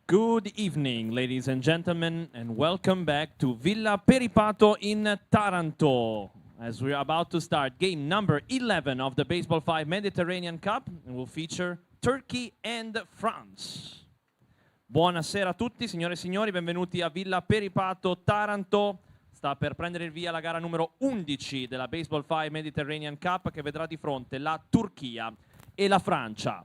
Good evening, ladies and gentlemen, and welcome back to Villa Peripato in Taranto. As we're about to start game number 11 of the Baseball5 Mediterranean Cup, and will feature Turkey and France. Buonasera a tutti, signore e signori, benvenuti a Villa Peripato, Taranto. Sta per prendere il via la gara numero 11 della Baseball5 Mediterranean Cup, che vedrà di fronte la Turchia e la Francia.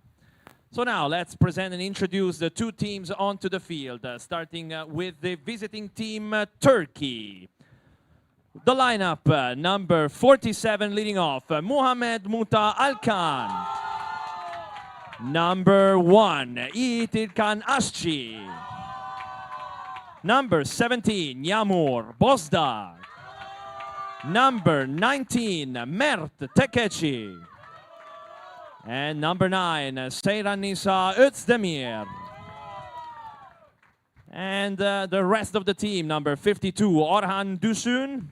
So now let's present and introduce the two teams onto the field, starting with the visiting team, Turkey. The lineup, number 47 leading off, Muhammed Muta Alkan. Number 1, Itirkan Asci. Number 17, Yağmur Bozda. Number 19, Mert Tekeçi. And number 9, Seyranisa Özdemir. And the rest of the team, number 52, Orhan Dusun.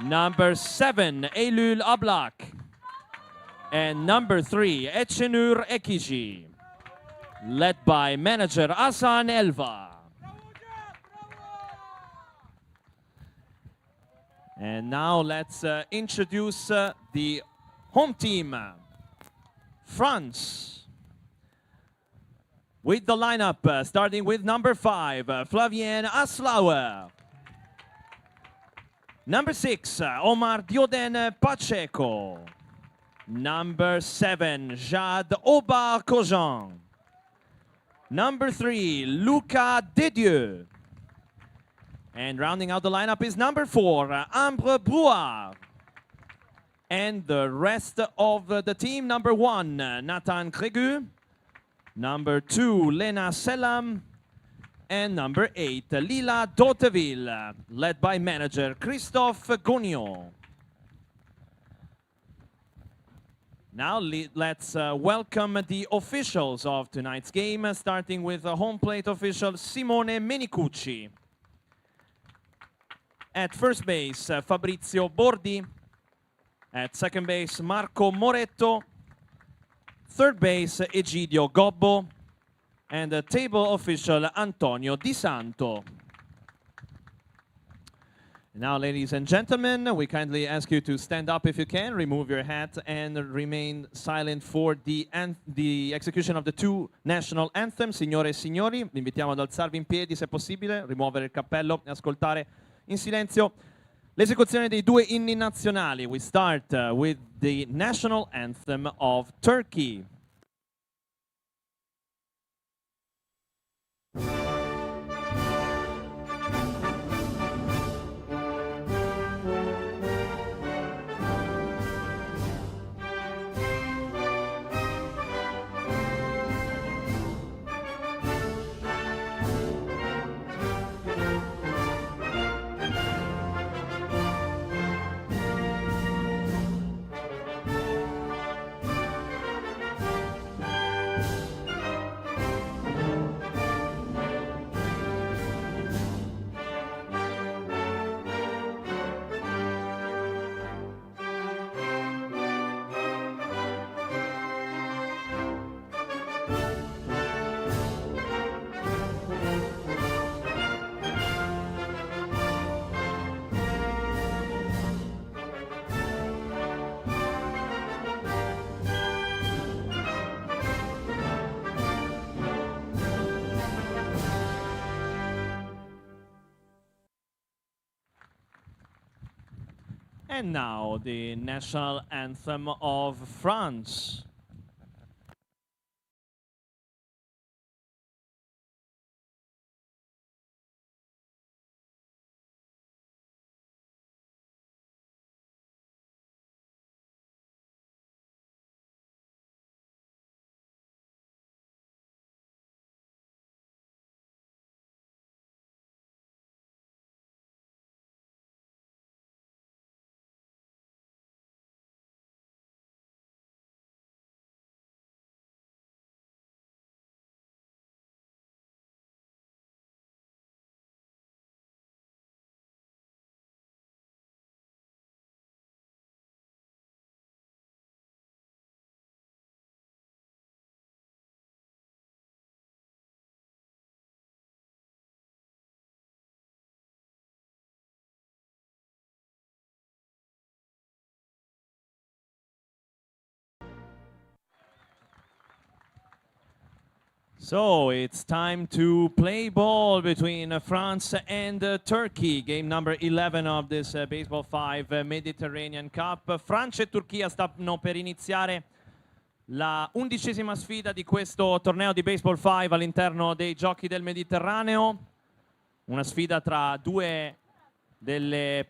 Number 7, Eylül Ablak. And number 3, Eçenur Ekici. Led by manager Hasan Elva. And now let's introduce the home team. France. With the lineup, starting with number 5, Flavien Aslauer. Number 6, Omar Dioden Pacheco. Number 7, Jad Oba Kojan. Number 3, Luca Dedieu. And rounding out the lineup is number 4, Ambre Brouard. And the rest of the team, number 1, Nathan Crégu. Number 2, Lena Selam. And number 8, Lila Doteville, led by manager Christophe Gognon. Now let's welcome the officials of tonight's game, starting with the home plate official Simone Menicucci. At first base, Fabrizio Bordi. At second base, Marco Moretto. Third base, Egidio Gobbo. And the table official, Antonio Di Santo. Now, ladies and gentlemen, we kindly ask you to stand up if you can, remove your hat, and remain silent for the execution of the two national anthems. Signore e signori, vi invitiamo ad alzarvi in piedi se possibile, rimuovere il cappello e ascoltare in silenzio l'esecuzione dei due inni nazionali. We start with the national anthem of Turkey. And now the national anthem of France. So it's time to play ball between France and Turkey. Game number 11 of this Baseball 5 Mediterranean Cup. Francia e Turchia stanno per iniziare la 11ª sfida di questo torneo di Baseball 5 all'interno dei Giochi del Mediterraneo. Una sfida tra due delle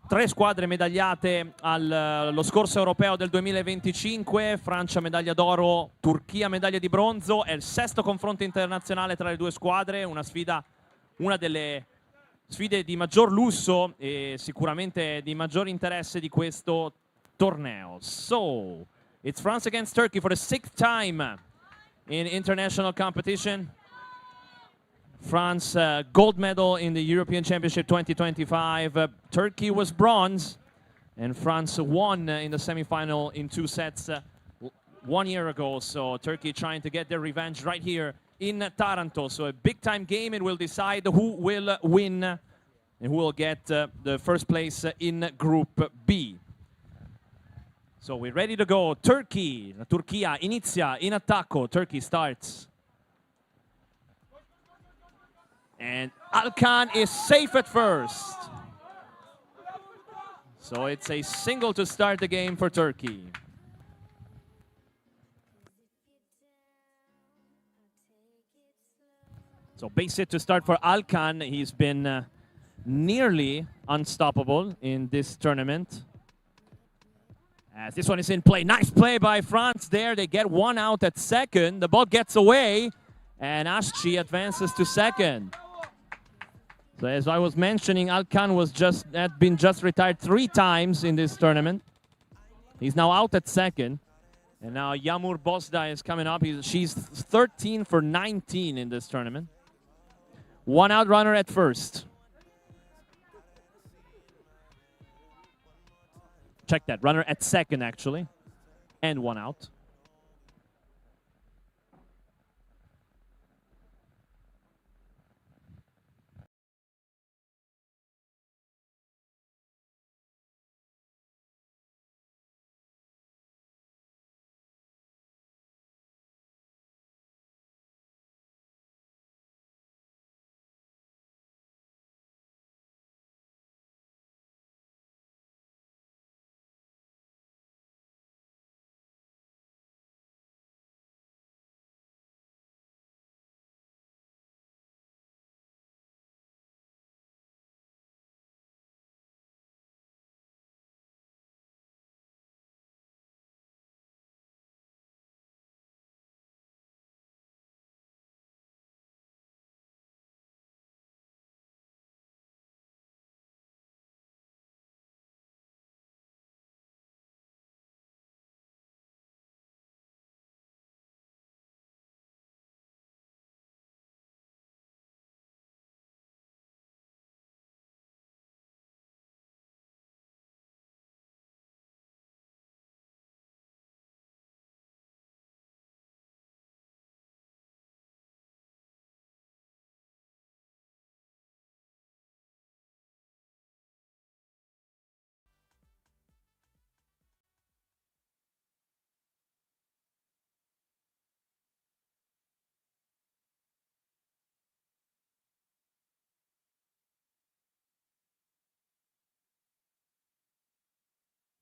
3 squadre medagliate allo scorso europeo del 2025, Francia medaglia d'oro, Turchia medaglia di bronzo. È il 6º confronto internazionale tra le due squadre, una delle sfide di maggior lusso e sicuramente di maggior interesse di questo torneo. So, it's France against Turkey for the 6th time in international competition. France gold medal in the European Championship 2025. Turkey was bronze, and France won in the semifinal in 2 sets 1 year ago. So Turkey trying to get their revenge right here in Taranto. So a big-time game. It will decide who will win and who will get the first place in Group B. So we're ready to go. Turkey, la Turchia inizia in attacco. Turkey starts. And Alkan is safe at first. So it's a single to start the game for Turkey. So base hit to start for Alkan. He's been nearly unstoppable in this tournament. As this one is in play. Nice play by France there. They get one out at second. The ball gets away, and Asci advances to second. So as I was mentioning, Alkan had been retired 3 times in this tournament. He's now out at second. And now Yağmur Bozda is coming up. She's 13 for 19 in this tournament. 1 out runner at first. Check that, runner at second actually. And 1 out.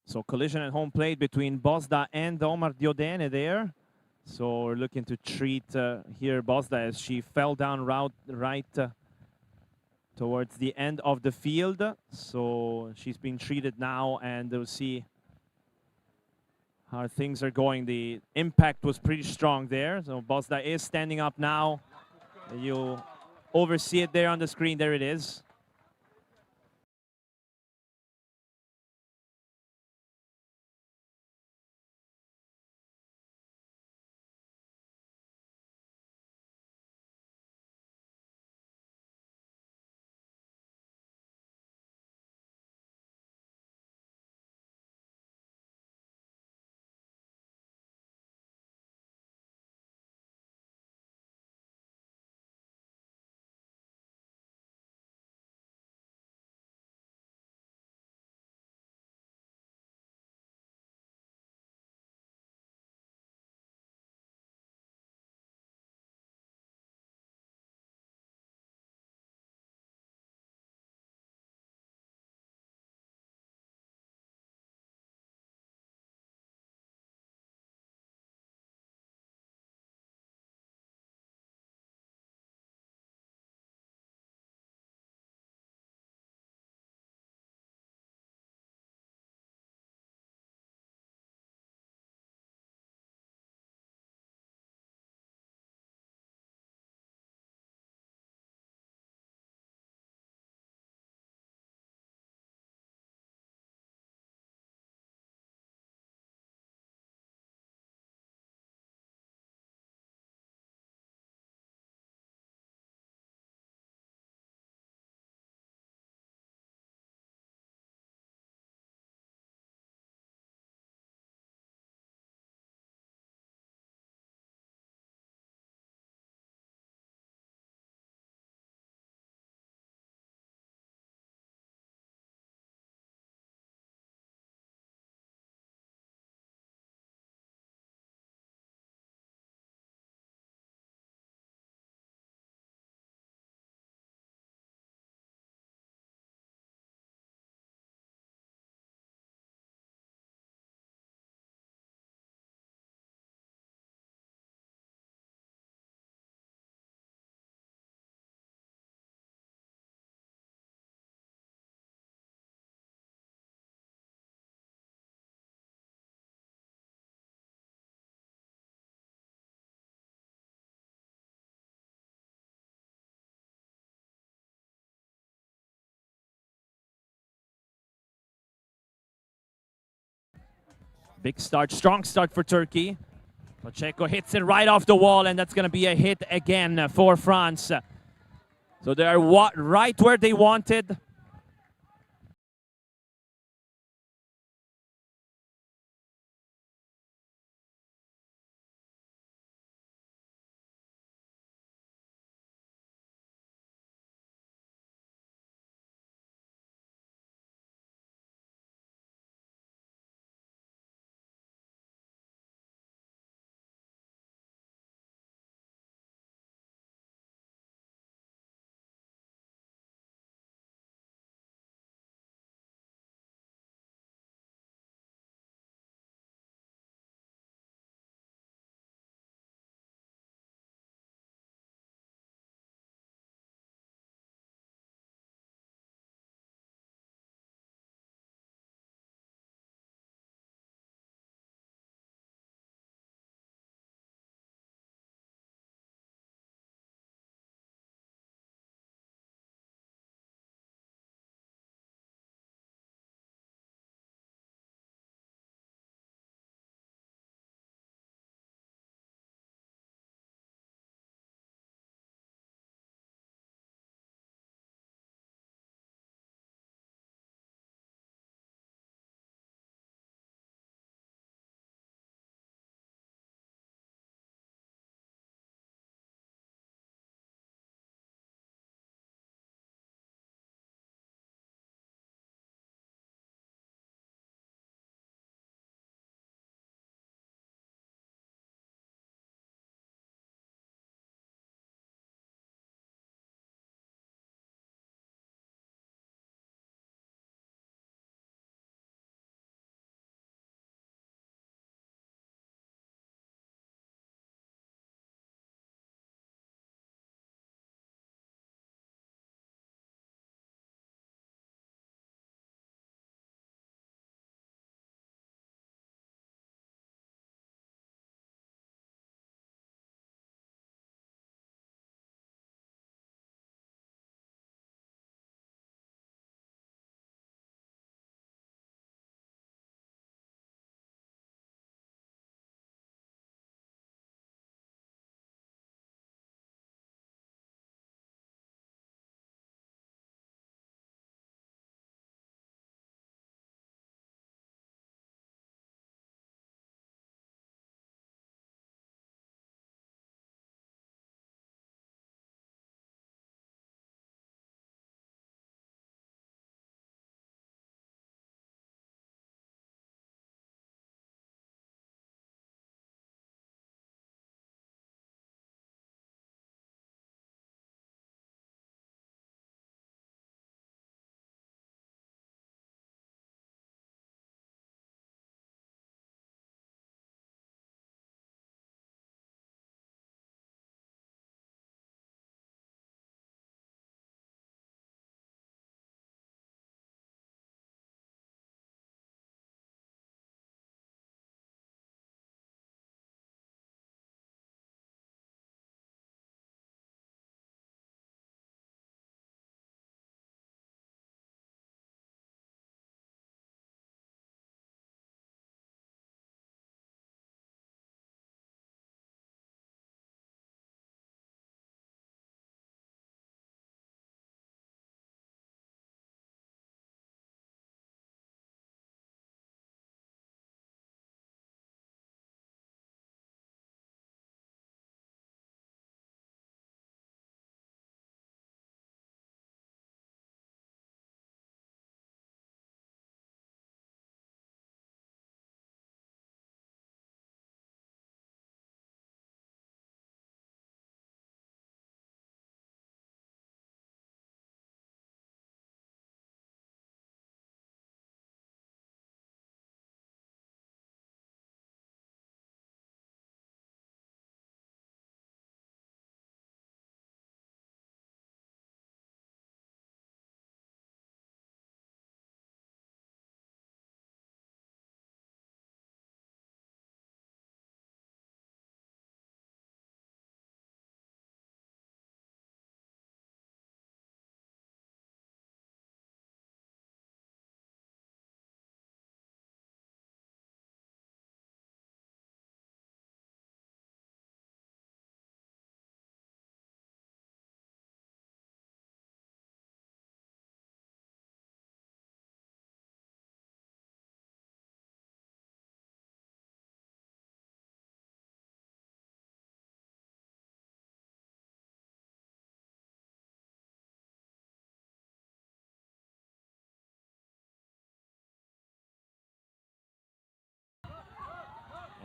So collision at home plate between Bozda and Omar Diodene there. So we're looking to treat here Bozda as she fell down right towards the end of the field. So she's being treated now, and we'll see how things are going. The impact was pretty strong there. So Bozda is standing up now. You'll oversee it there on the screen. There it is. Big start, strong start for Turkey. Pacheco hits it right off the wall, and that's going to be a hit again for France. So they are right where they wanted.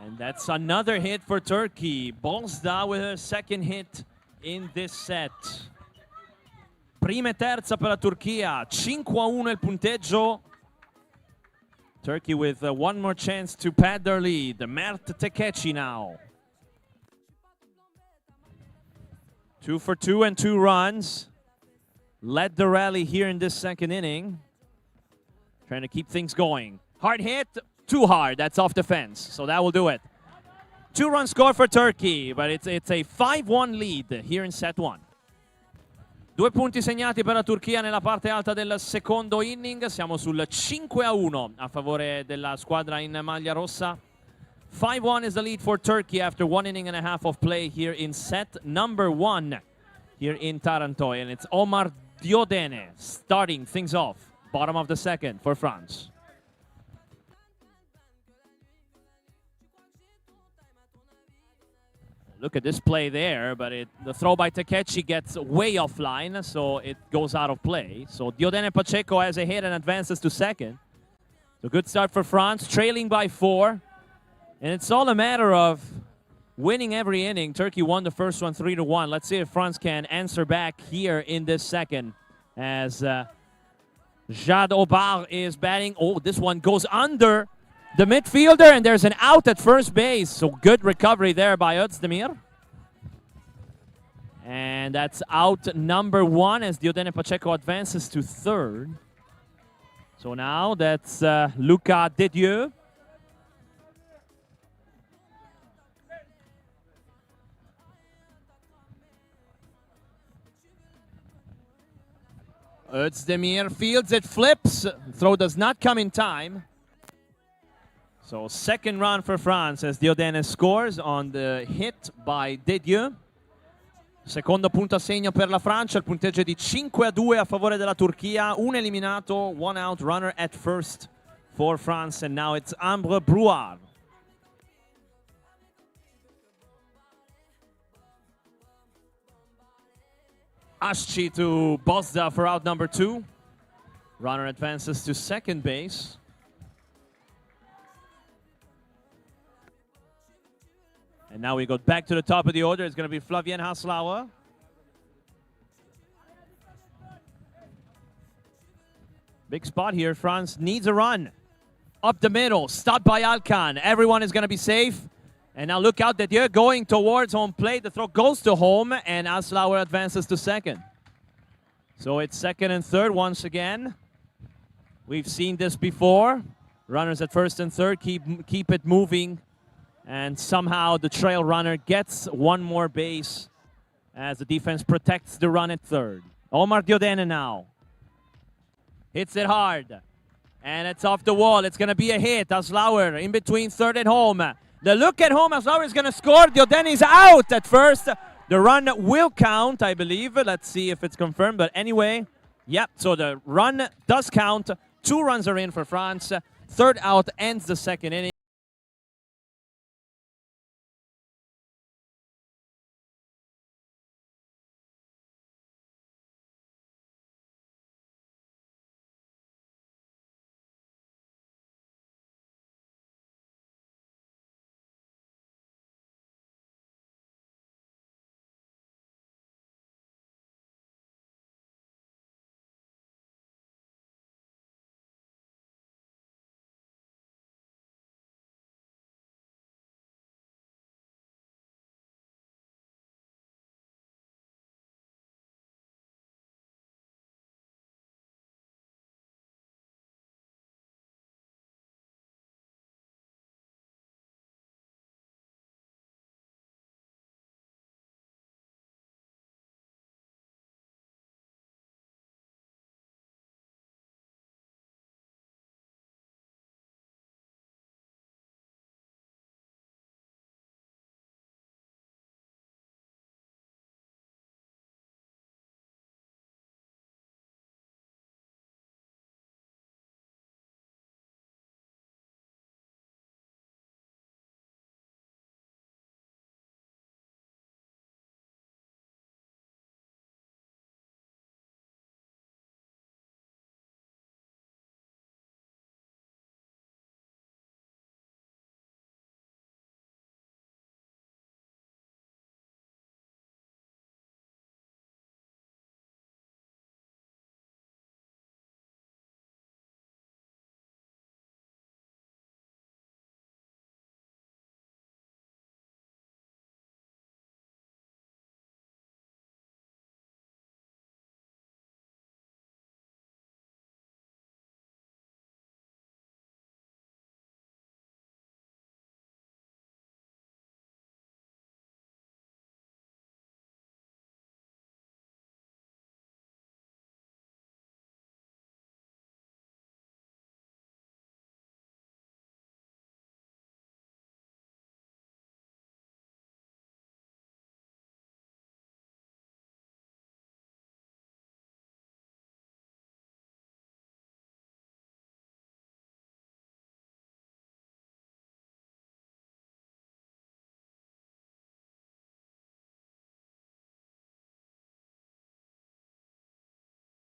And that's another hit for Turkey. Bosda with her second hit in this set. Prima e terza per la Turchia. 5-1 il punteggio. Turkey with one more chance to pad their lead. Mert Tekechi now. 2 for 2 and 2 runs. Led the rally here in this second inning. Trying to keep things going. Hard hit, too hard. That's off the fence, so that will do it. 2-run score for Turkey, but it's a 5-1 lead here in set 1. 2 punti segnati per la Turchia nella parte alta del secondo inning. Siamo sul 5-1 a favore della squadra in maglia rossa. 5-1 is the lead for Turkey after 1 inning and a half of play here in set number 1 here in Taranto. And it's Omar Diodene starting things off. Bottom of the second for France. Look at this play there, but the throw by Tekechi gets way offline, so it goes out of play. So Diodene Pacheco has a hit and advances to second. So good start for France, trailing by 4. And it's all a matter of winning every inning. Turkey won the first one 3-1. Let's see if France can answer back here in this second as Jad Obar is batting. Oh, this one goes under the midfielder, and there's an out at first base. So good recovery there by Özdemir. And that's out number 1 as Diodene Pacheco advances to third. So now that's Luca Dedieu. Özdemir fields it, flips. Throw does not come in time. So second run for France as Diodene scores on the hit by Dedieu. Secondo punto a segno per la Francia, il punteggio è di 5-2 a favore della Turchia. Un eliminato, one out, runner at first for France. And now it's Ambre Brouard. Aschi to Bosda for out number 2. Runner advances to second base. And now we go back to the top of the order. It's going to be Flavien Haslauer. Big spot here. France needs a run. Up the middle. Stopped by Alkan. Everyone is going to be safe. And now look out that you're going towards home plate. The throw goes to home, and Haslauer advances to second. So it's second and third once again. We've seen this before. Runners at first and third keep it moving. And somehow the trail runner gets one more base as the defense protects the run at third. Omar Diodene now. Hits it hard. And it's off the wall. It's going to be a hit. Haslauer in between third and home. The look at home. Haslauer is going to score. Diodene is out at first. The run will count, I believe. Let's see if it's confirmed. But anyway, yep. So the run does count. 2 runs are in for France. Third out ends the second inning.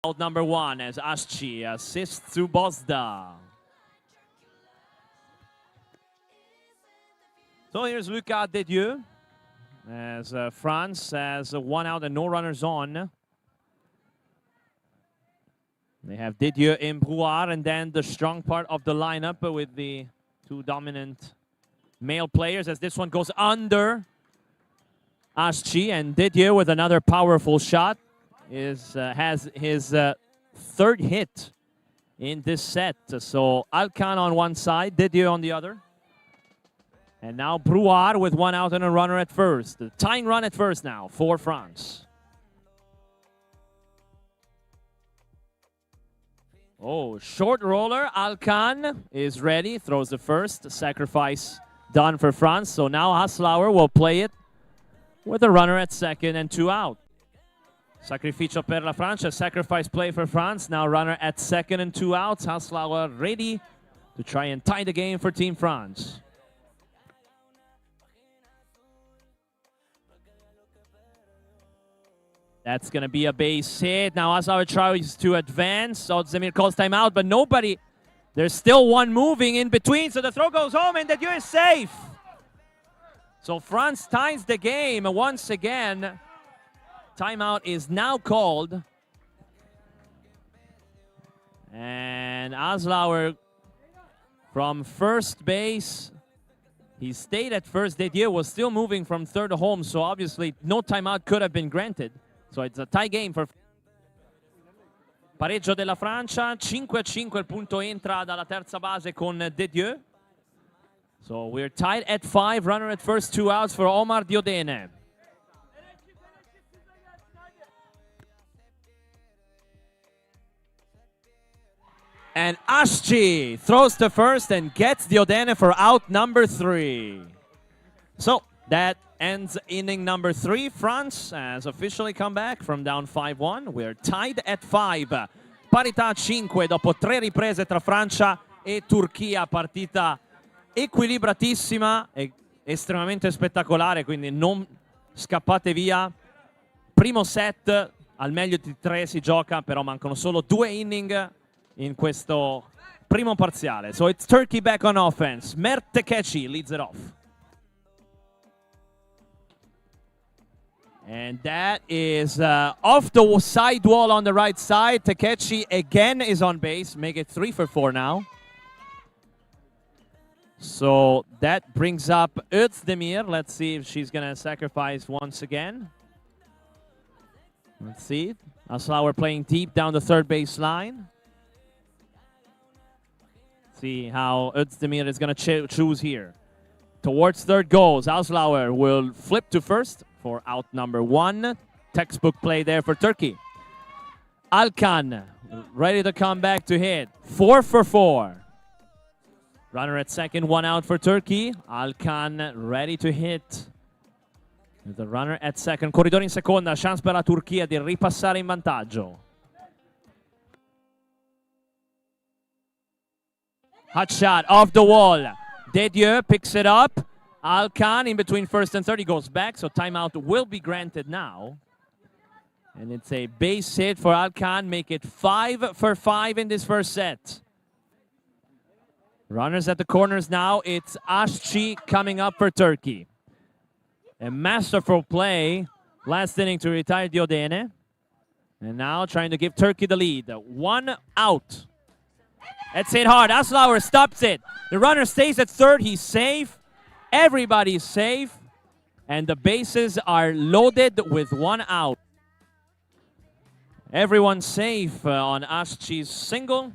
Out number 1 as Asci assists to Bosda. So here's Lucas Dedieu as France has 1 out and no runners on. They have Dedieu and Brouard, and then the strong part of the lineup with the 2 dominant male players as this one goes under Asci, and Dedieu with another powerful shot has his 3rd hit in this set. So Alcan on one side, Dedieu on the other. And now Brouard with 1 out and a runner at first. The tying run at first now for France. Oh, short roller. Alcan is ready. Throws the first. Sacrifice done for France. So now Haslauer will play it with a runner at second and 2 out. Sacrificio per la Francia. Sacrifice play for France. Now runner at second and 2 outs. Haslauer ready to try and tie the game for Team France. That's going to be a base hit. Now Haslauer tries to advance. Özdemir calls timeout, but nobody. There's still one moving in between, so the throw goes home and Dedieu is safe. So France ties the game once again. Timeout is now called. And Haslauer from first base. He stayed at first. Dedieu was still moving from third to home, so obviously no timeout could have been granted. So it's a tie game for pareggio della Francia. 5-5 il punto entra dalla terza base con Dedieu. So we're tied at 5. Runner at first, 2 outs for Omar Diodene. And Asci throws to first and gets Diodene for out number 3. So that ends inning number 3. France has officially come back from down 5-1. We're tied at 5. Parità 5 dopo 3 riprese tra Francia e Turchia. Partita equilibratissima e estremamente spettacolare, quindi non scappate via. Primo set, al meglio di 3 si gioca, però mancano solo 2 inning in questo primo parziale. So it's Turkey back on offense. Mert Tekechi leads it off. And that is off the side wall on the right side. Tekechi again is on base. Make it 3 for 4 now. So that brings up Özdemir. Let's see if she's going to sacrifice once again. Let's see. Haslauer playing deep down the third base line. See how Özdemir is going to choose here. Towards third goes. Haslauer will flip to first for out number 1. Textbook play there for Turkey. Alcan ready to come back to hit. 4 for 4. Runner at second, 1 out for Turkey. Alcan ready to hit. The runner at second. Corridore in seconda. Chance per la Turchia di ripassare in vantaggio. Hot shot off the wall. Dedieu picks it up. Alcan in between first and third. He goes back, so timeout will be granted now. And it's a base hit for Alcan. Make it 5 for 5 in this first set. Runners at the corners now. It's Asci coming up for Turkey. A masterful play last inning to retire Diodene. And now trying to give Turkey the lead. 1 out. That's hit hard. Haslauer stops it. The runner stays at third. He's safe. Everybody's safe. And the bases are loaded with 1 out. Everyone's safe on Asci's single.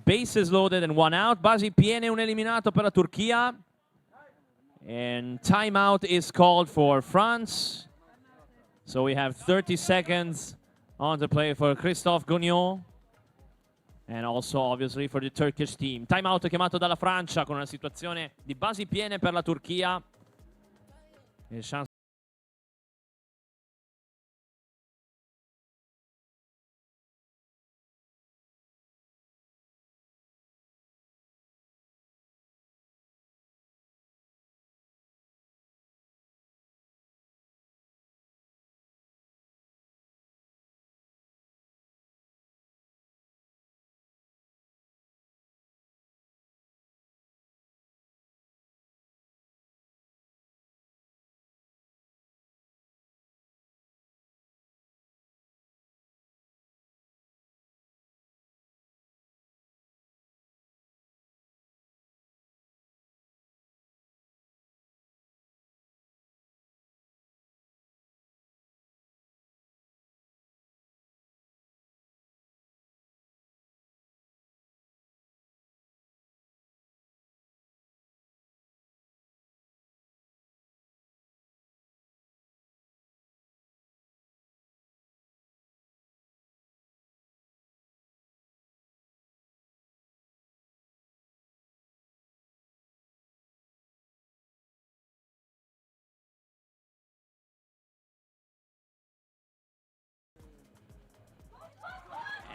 Bases loaded and 1 out. Basi piene, un eliminato per la Turchia. And timeout is called for France. So we have 30 seconds on the play for Christophe Gognon. And also, obviously, for the Turkish team. Timeout chiamato dalla Francia con una situazione di basi piene per la Turchia.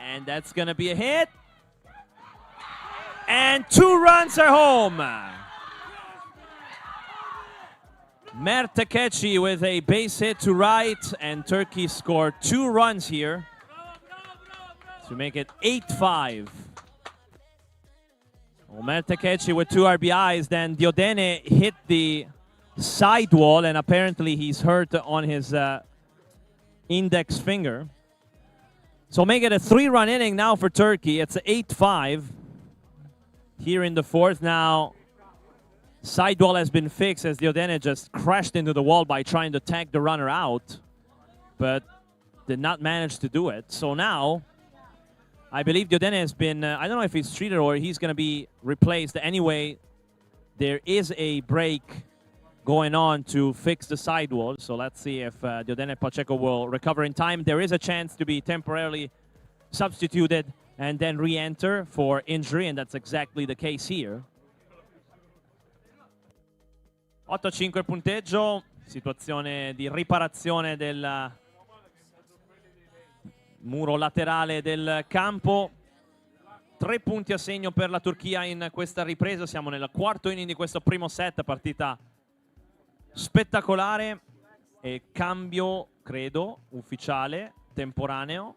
And that's going to be a hit. And 2 runs are home. Mert Takechi with a base hit to right, and Turkey scored 2 runs here to make it 8-5. Well, Mert Takechi with 2 RBIs, then Diodene hit the sidewall, and apparently he's hurt on his index finger. So make it a 3-run inning now for Turkey. It's 8-5 here in the 4th. Now, sidewall has been fixed as Diodene just crashed into the wall by trying to tag the runner out, but did not manage to do it. So now, I believe Diodene has been, I don't know if he's treated or he's going to be replaced. Anyway, there is a break going on to fix the sidewall. So let's see if Diodene Pacheco will recover in time. There is a chance to be temporarily substituted and then re-enter for injury, and that's exactly the case here. 8-5 il punteggio, situazione di riparazione del muro laterale del campo. 3 punti a segno per la Turchia in questa ripresa. Siamo nel 4º inning di questo primo set, partita spettacolare e cambio, credo, ufficiale, temporaneo.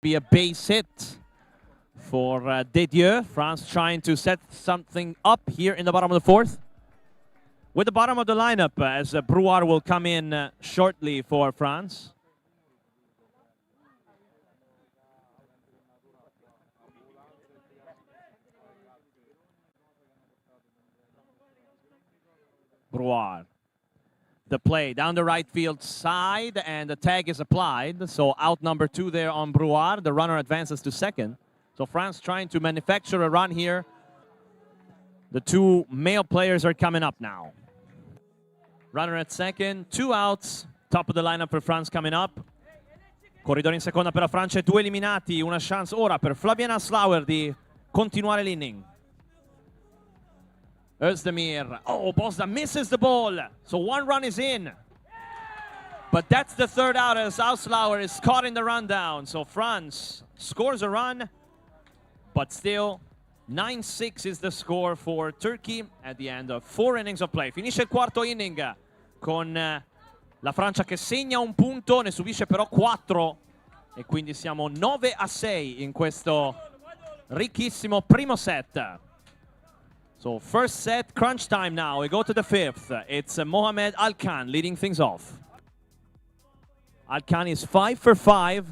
Be a base hit for Dedieu. France trying to set something up here in the bottom of the 4th. With the bottom of the lineup, as Brouard will come in shortly for France. Brouard. the play down the right field side, and the tag is applied. So out number 2 there on Brouard. The runner advances to second. So France trying to manufacture a run here. The 2 male players are coming up now. Runner at second, 2 outs. Top of the lineup for France coming up. Corridore in seconda per la Francia, 2 eliminati. Una chance ora per Flavien Aslauer di continuare l'inning. Özdemir. Oh, Bosda misses the ball. So 1 run is in. But that's the 3rd out as Aslauer is caught in the rundown. So France scores a run. But still, 9-6 is the score for Turkey at the end of 4 innings of play. Finisce il quarto inning con la Francia che segna un punto, ne subisce però 4. E quindi siamo 9-6 in questo ricchissimo primo set. So first set, crunch time now. We go to the 5th. It's Mohamed Alkan leading things off. Alkan is 5 for 5.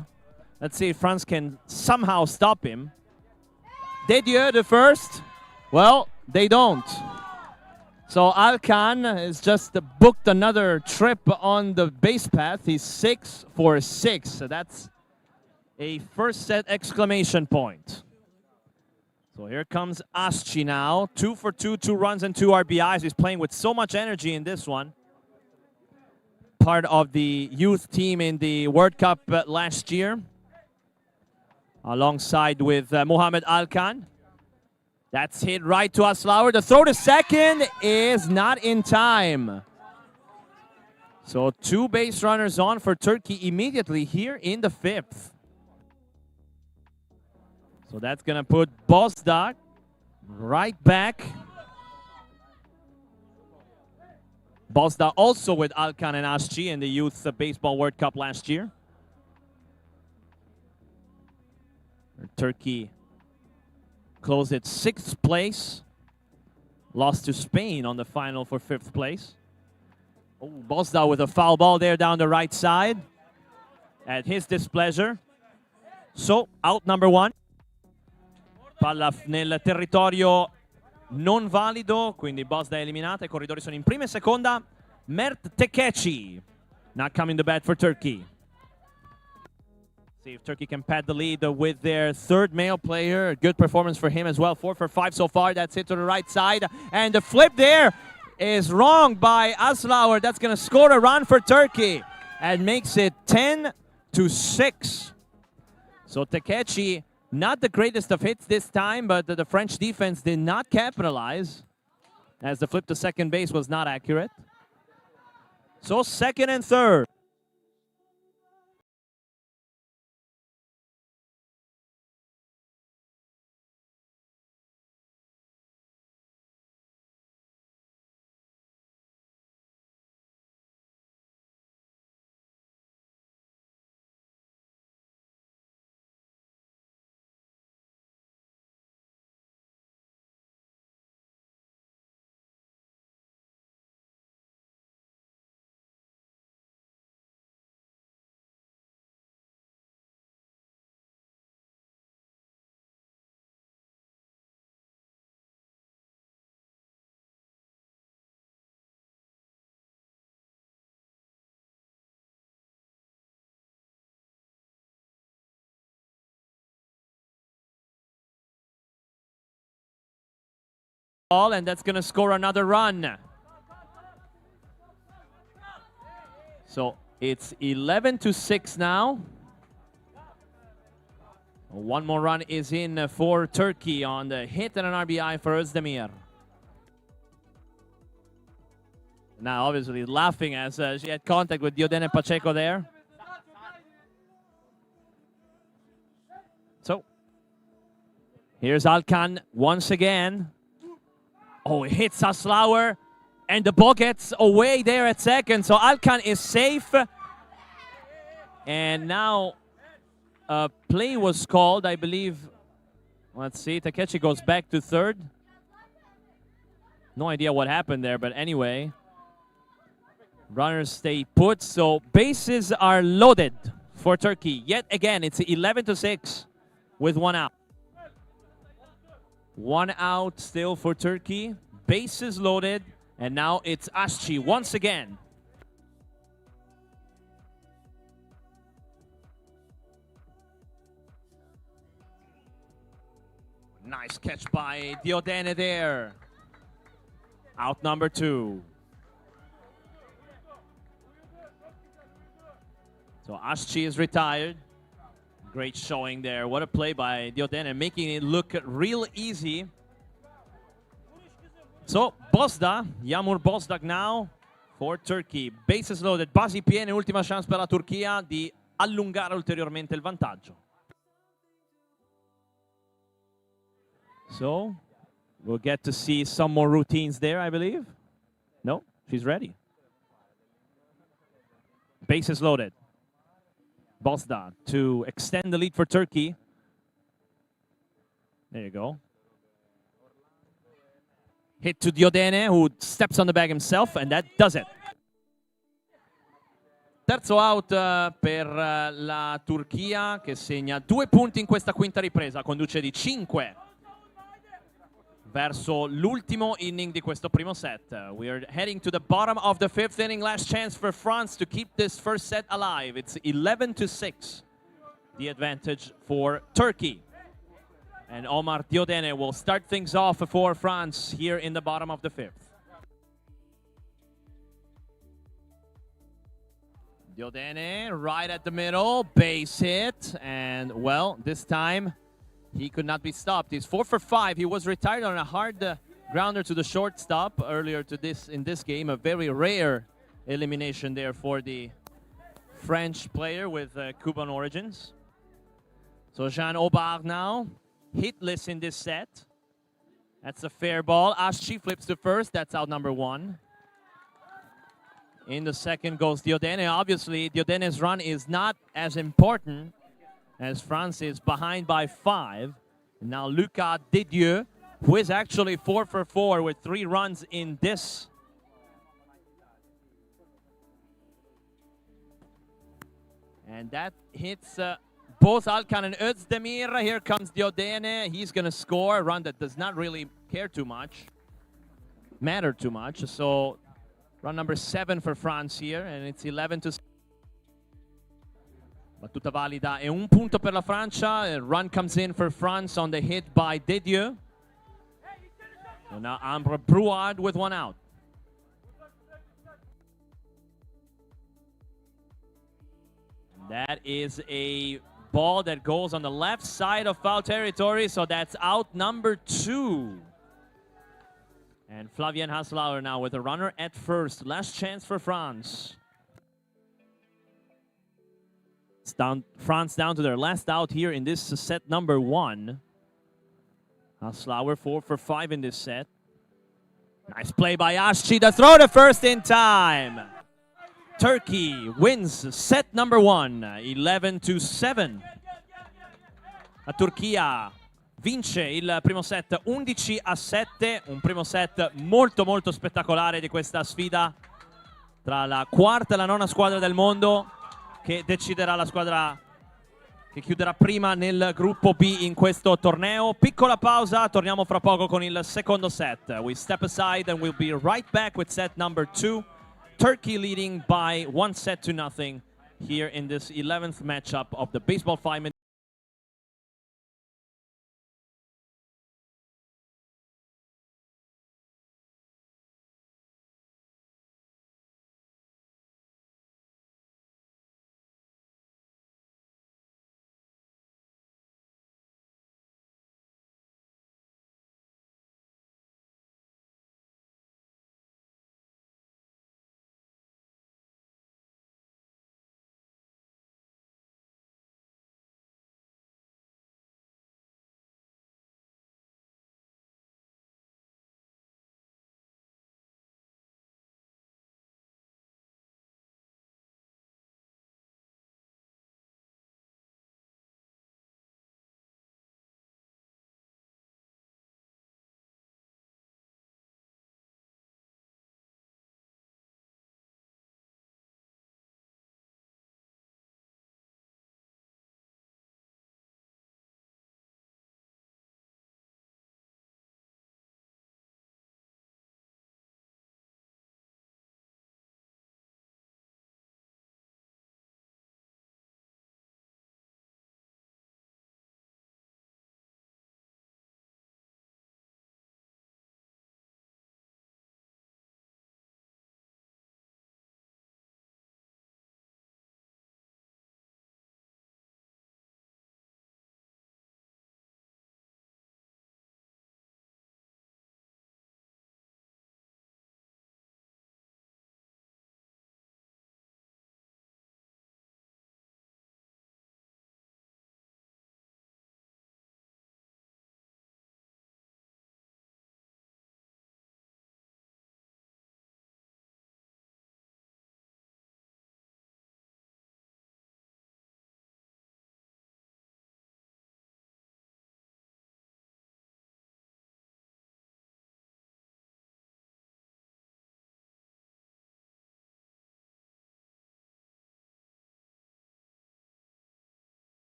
Let's see if France can somehow stop him. Dedieu, the first. Well, they don't. So Alkan has just booked another trip on the base path. He's 6 for 6. So that's a first set exclamation point. So here comes Asci now. 2 for 2, 2 runs and 2 RBIs. He's playing with so much energy in this one. Part of the youth team in the World Cup last year. Alongside with Mohamed Alkan. That's hit right to Aslauer. The throw to second is not in time. So 2 base runners on for Turkey immediately here in the 5th. So that's going to put Bosda right back. Bosda also with Alkan and Asci in the Youth Baseball World Cup last year. Turkey closed at 6th place. Lost to Spain on the final for 5th place. Oh, Bosda with a foul ball there down the right side. At his displeasure. So, out number 1. Palla nel territorio non valido, quindi Bosda è eliminata. I corridori sono in prima e seconda. Mert Tekeci not coming to bat for Turkey. See if Turkey can pad the lead with their 3rd male player. Good performance for him as well. 4 for 5 so far. That's hit to the right side. And the flip there is wrong by Aslauer. That's going to score a run for Turkey. And makes it 10-6. So Tekeci, not the greatest of hits this time, but the French defense did not capitalize as the flip to second base was not accurate. So 2nd and 3rd. And that's going to score another run. So it's 11-6 now. 1 more run is in for Turkey on the hit and an RBI for Özdemir. Now obviously laughing as she had contact with Diodene Pacheco there. So here's Alkan once again. Oh, it hits Aslauer, and the ball gets away there at second. So Alkan is safe. And now a play was called, I believe. Let's see, Tekeci goes back to 3rd. No idea what happened there, but anyway. Runners stay put, so bases are loaded for Turkey. Yet again, it's 11-6 with 1 out. 1 out still for Turkey. Bases loaded. And now it's Asci once again. Nice catch by Diodene there. Out number 2. So Asci is retired. Great showing there. What a play by Diodene, making it look real easy. So Bosda, Yamur Bosdak now for Turkey. Bases loaded. Basi piene, ultima chance per la Turchia di allungare ulteriormente il vantaggio. So we'll get to see some more routines there, I believe. No, she's ready. Bases loaded. Bosda to extend the lead for Turkey. There you go. Hit to Diodene, who steps on the bag himself, and that does it. Terzo out per la Turchia, che segna 2 punti in questa quinta ripresa, conduce di 5 verso l'ultimo inning di questo primo set. We are heading to the bottom of the 5th inning. Last chance for France to keep this first set alive. It's 11-6, the advantage for Turkey. And Omar Diodene will start things off for France here in the bottom of the 5th. Diodene right at the middle, base hit, and well, this time he could not be stopped. He's 4 for 5. He was retired on a hard grounder to the shortstop earlier in this game. A very rare elimination there for the French player with Cuban origins. So Jean Aubard now hitless in this set. That's a fair ball. Asci flips to first. That's out number 1. In the second goes Diodene. Obviously, Diodene's run is not as important as France is behind by 5. And now Lucas Dedieu, who is actually 4 for 4 with 3 runs in this. And that hits both Alkan and Özdemir. Here comes Diodene. He's going to score a run that does not really matter too much. So run number 7 for France here, and it's 11-6. Battuta valida e 1 punto per la Francia. A run comes in for France on the hit by Dedieu. So now Ambre Brouard with 1 out. That is a ball that goes on the left side of foul territory, so that's out number 2. And Flavien Haslauer now with a runner at first. Last chance for France. It's France down to their last out here in this set number 1. Haslauer 4 for 5 in this set. Nice play by Asci. The throw to first in time. Turkey wins set number 1, 11-7. La Turchia vince il primo set 11-7, un primo set molto molto spettacolare di questa sfida tra la quarta e la nona squadra del mondo, che deciderà la squadra che chiuderà prima nel gruppo B in questo torneo. Piccola pausa, torniamo fra poco con il secondo set. We step aside and we'll be right back with set number 2. Turkey leading by 1-0 here in this 11th matchup of the Baseball5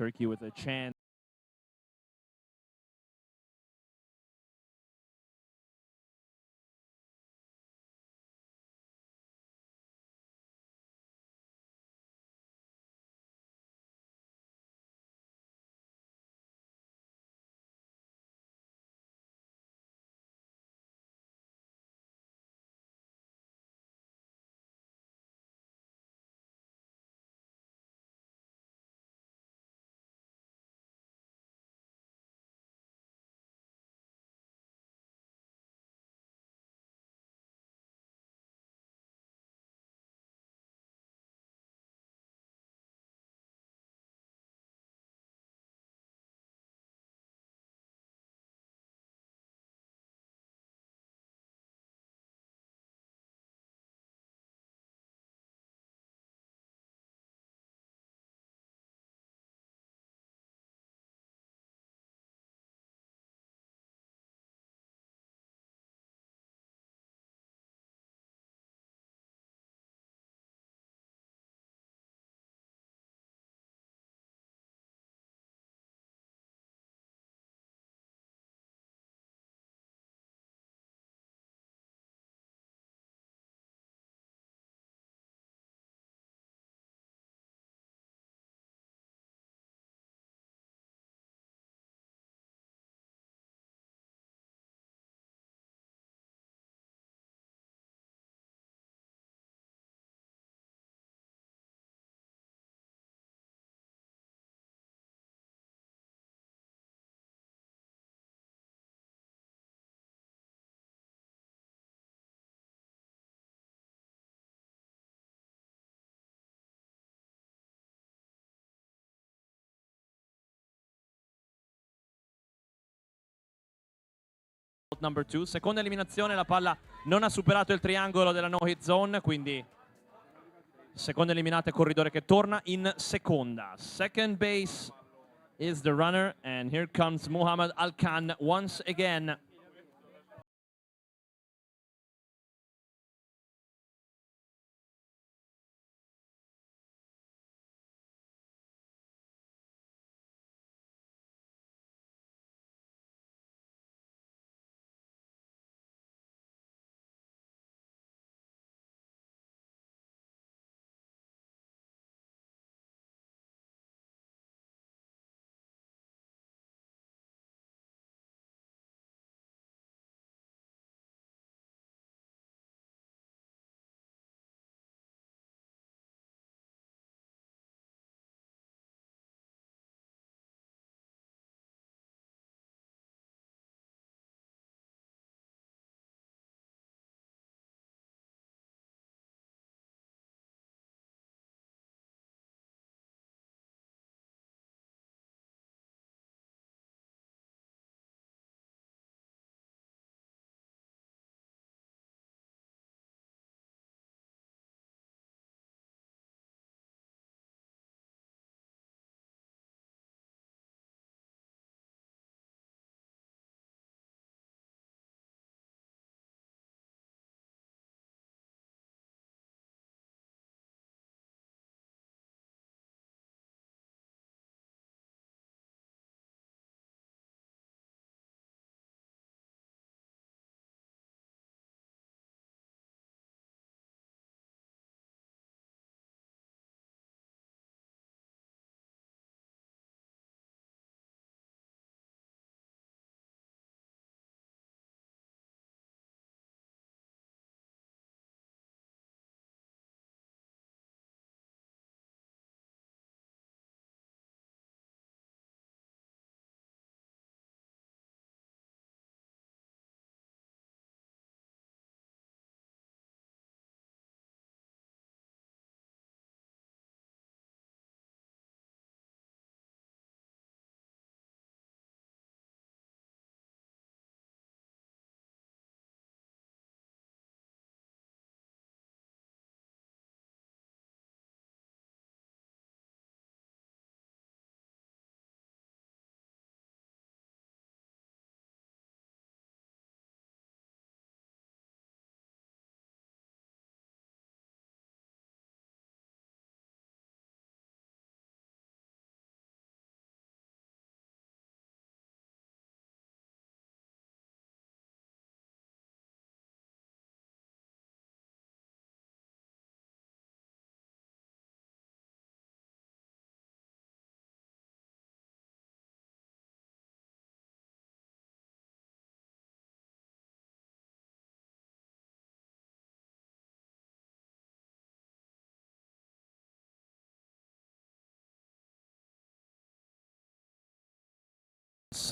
Turkey with a chance. Number 2, seconda eliminazione, la palla non ha superato il triangolo della no-hit zone, quindi seconda eliminata, corridore che torna in seconda. Second base is the runner, and here comes Muhammad Alkan once again.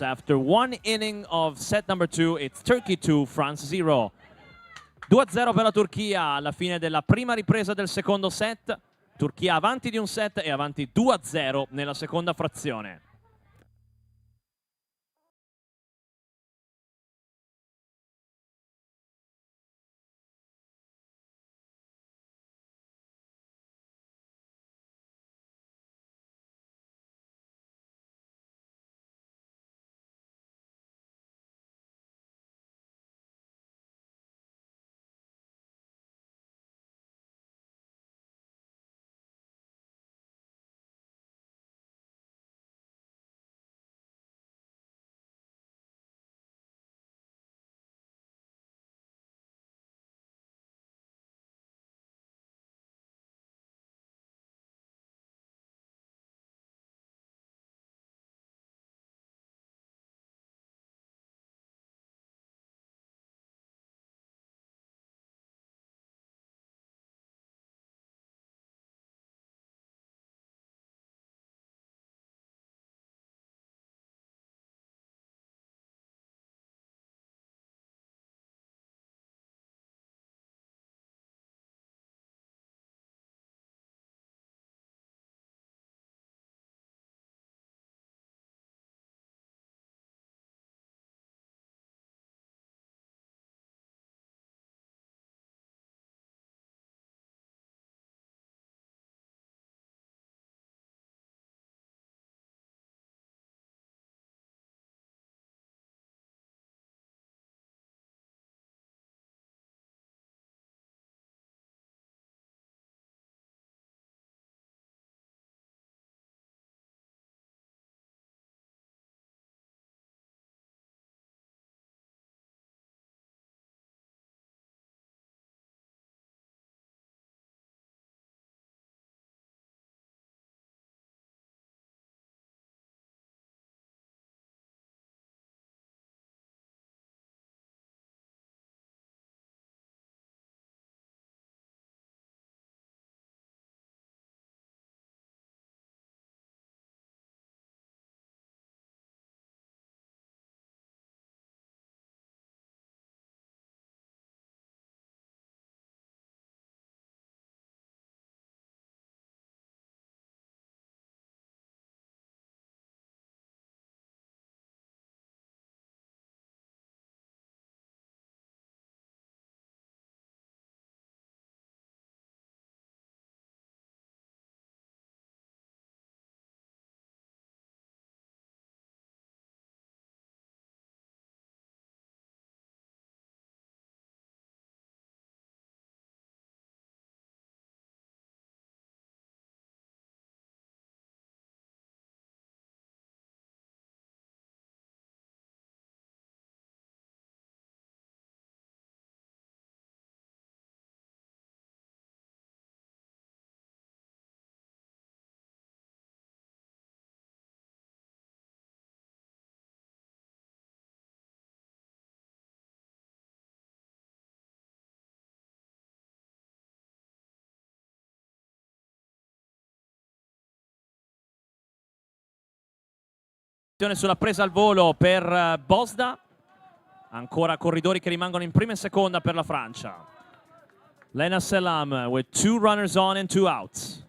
After one inning of set number 2, it's Turkey 2, France 0. 2-0 per la Turchia alla fine della prima ripresa del secondo set. Turchia avanti di un set e avanti 2-0 nella seconda frazione. Sulla presa al volo per Bosda. Ancora corridori che rimangono in prima e seconda per la Francia. Lena Selam with 2 runners on and 2 outs.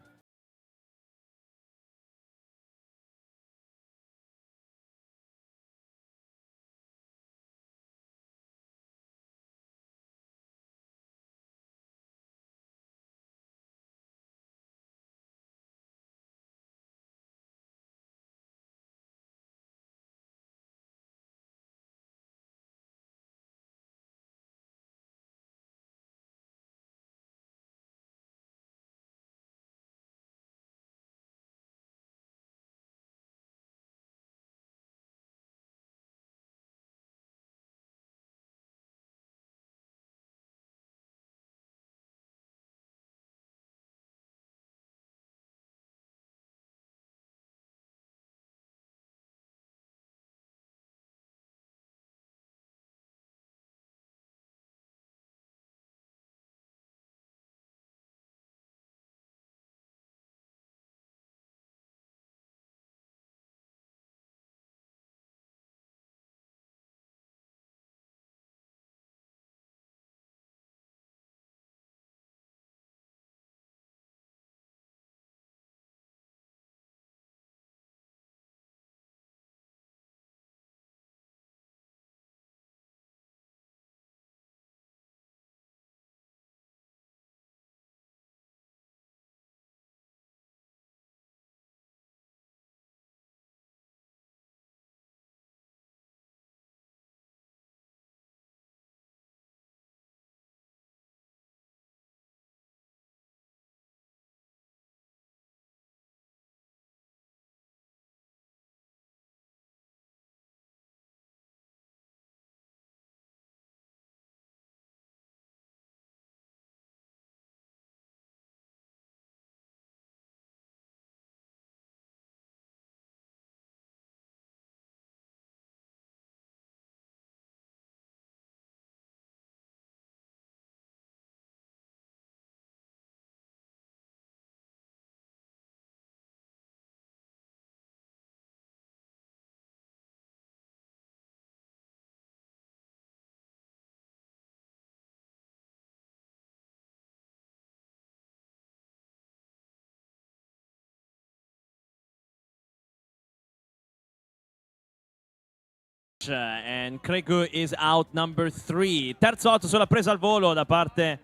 And Kregu is out, number 3. Terzo out sulla presa al volo da parte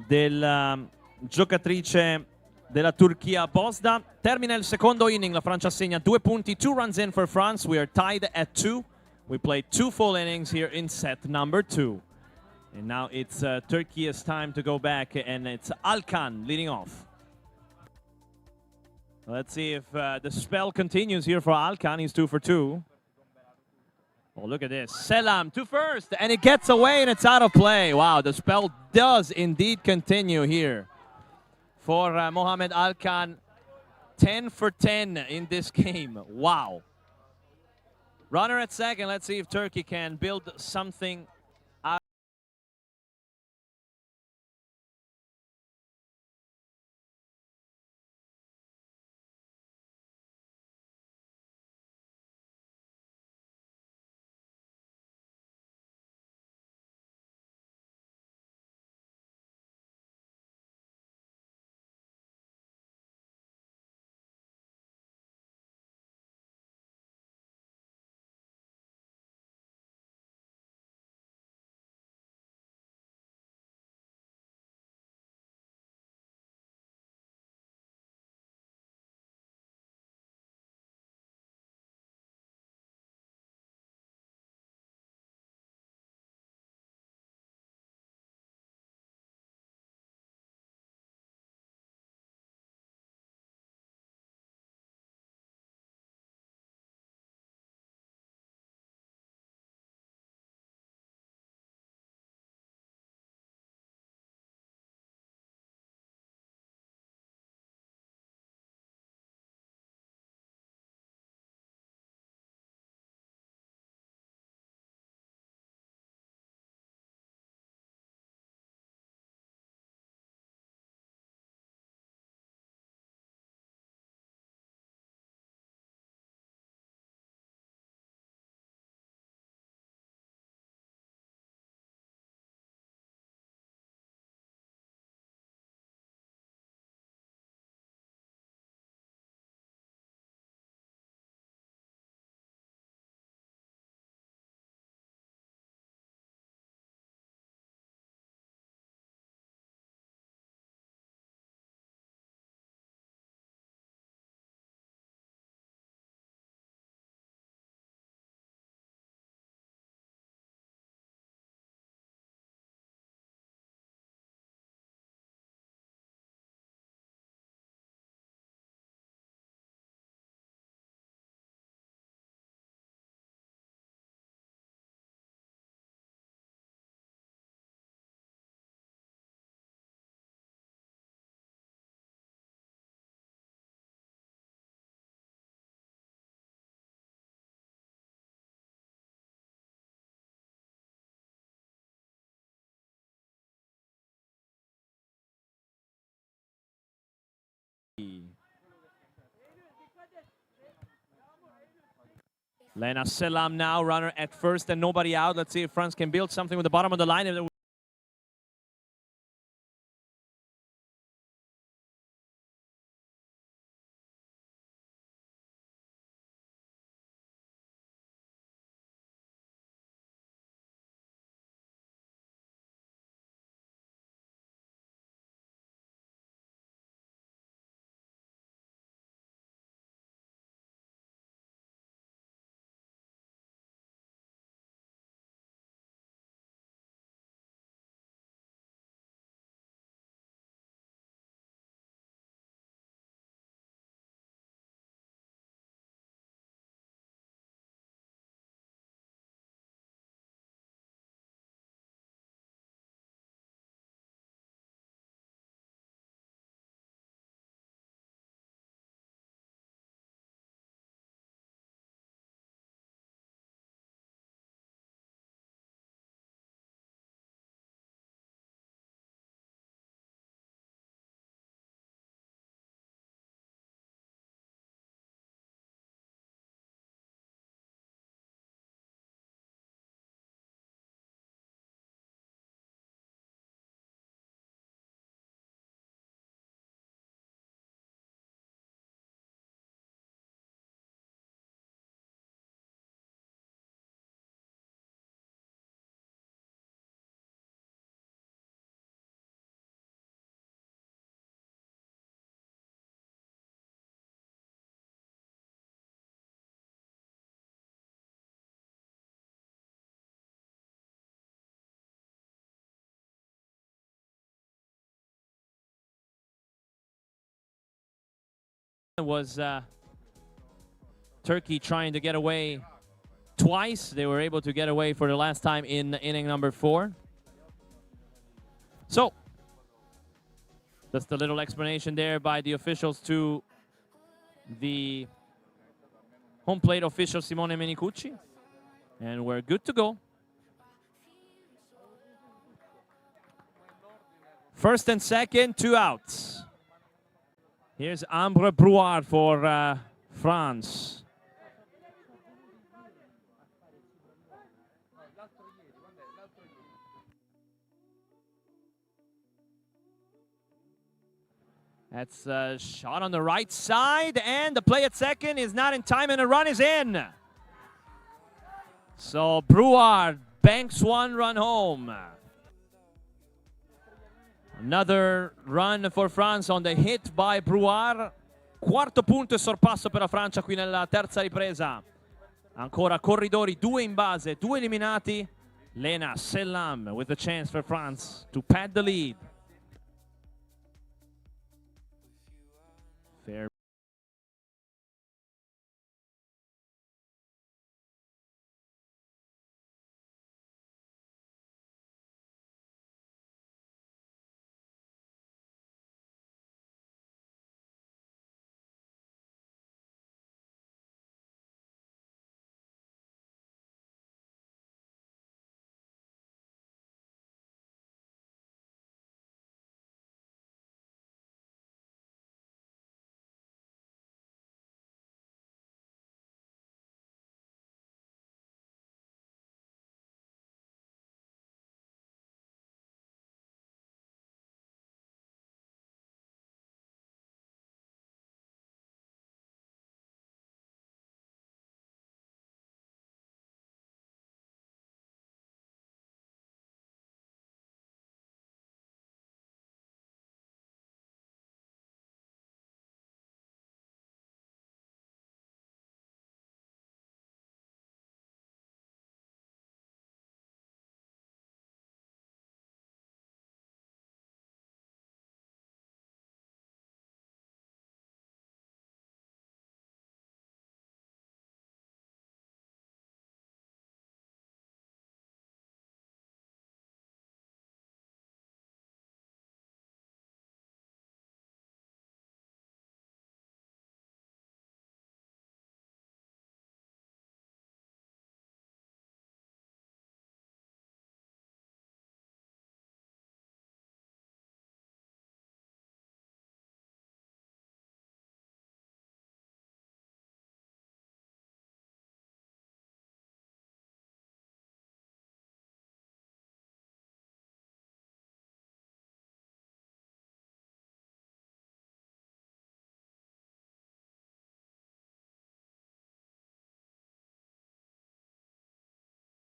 della giocatrice della Turchia Bosda. Termina il secondo inning, la Francia segna 2 punti, 2 runs in for France. We are tied at 2. We played 2 full innings here in set number 2. And now it's Turkey's time to go back, and it's Alkan leading off. Let's see if the spell continues here for Alkan. He's 2 for 2. Oh, look at this. Selam to first, and it gets away, and it's out of play. Wow, the spell does indeed continue here for Mohamed Alkan. 10 for 10 in this game. Wow. Runner at second. Let's see if Turkey can build something out. Lena Selam now, runner at first and nobody out. Let's see if France can build something with the bottom of the line. was Turkey trying to get away twice. They were able to get away for the last time in inning number 4. So, just a little explanation there by the officials to the home plate official Simone Menicucci. And we're good to go. First and second, 2 outs. Here's Ambre Brouard for France. That's a shot on the right side, and the play at second is not in time, and the run is in. So Brouard banks 1 run home. Another run for France on the hit by Brouard. Quarto punto e sorpasso per la Francia qui nella terza ripresa. Ancora corridori, 2 in base, 2 eliminati. Lena Selam with a chance for France to pad the lead. Fair.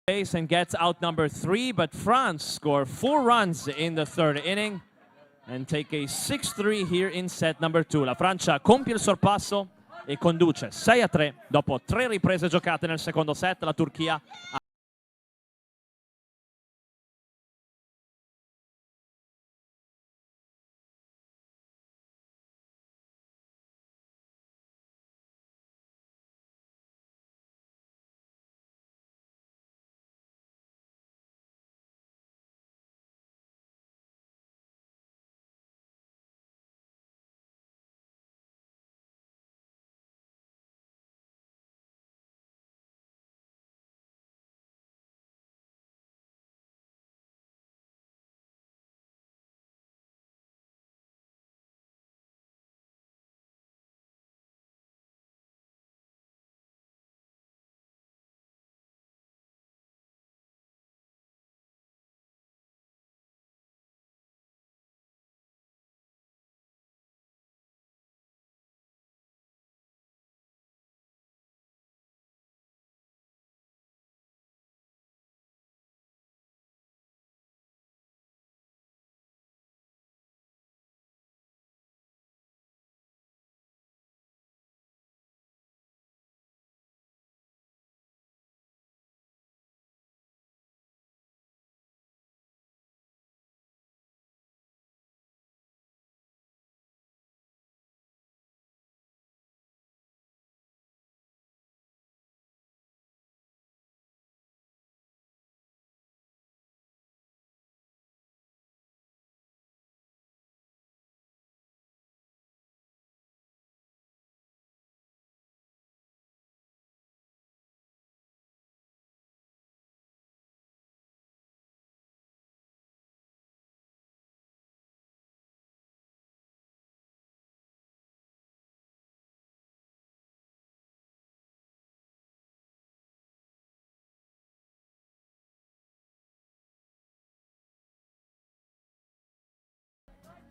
Base and gets out number 3, but France score 4 runs in the 3rd inning and take a 6-3 here in set number 2. La Francia compie il sorpasso e conduce 6-3 dopo 3 riprese giocate nel secondo set. La Turchia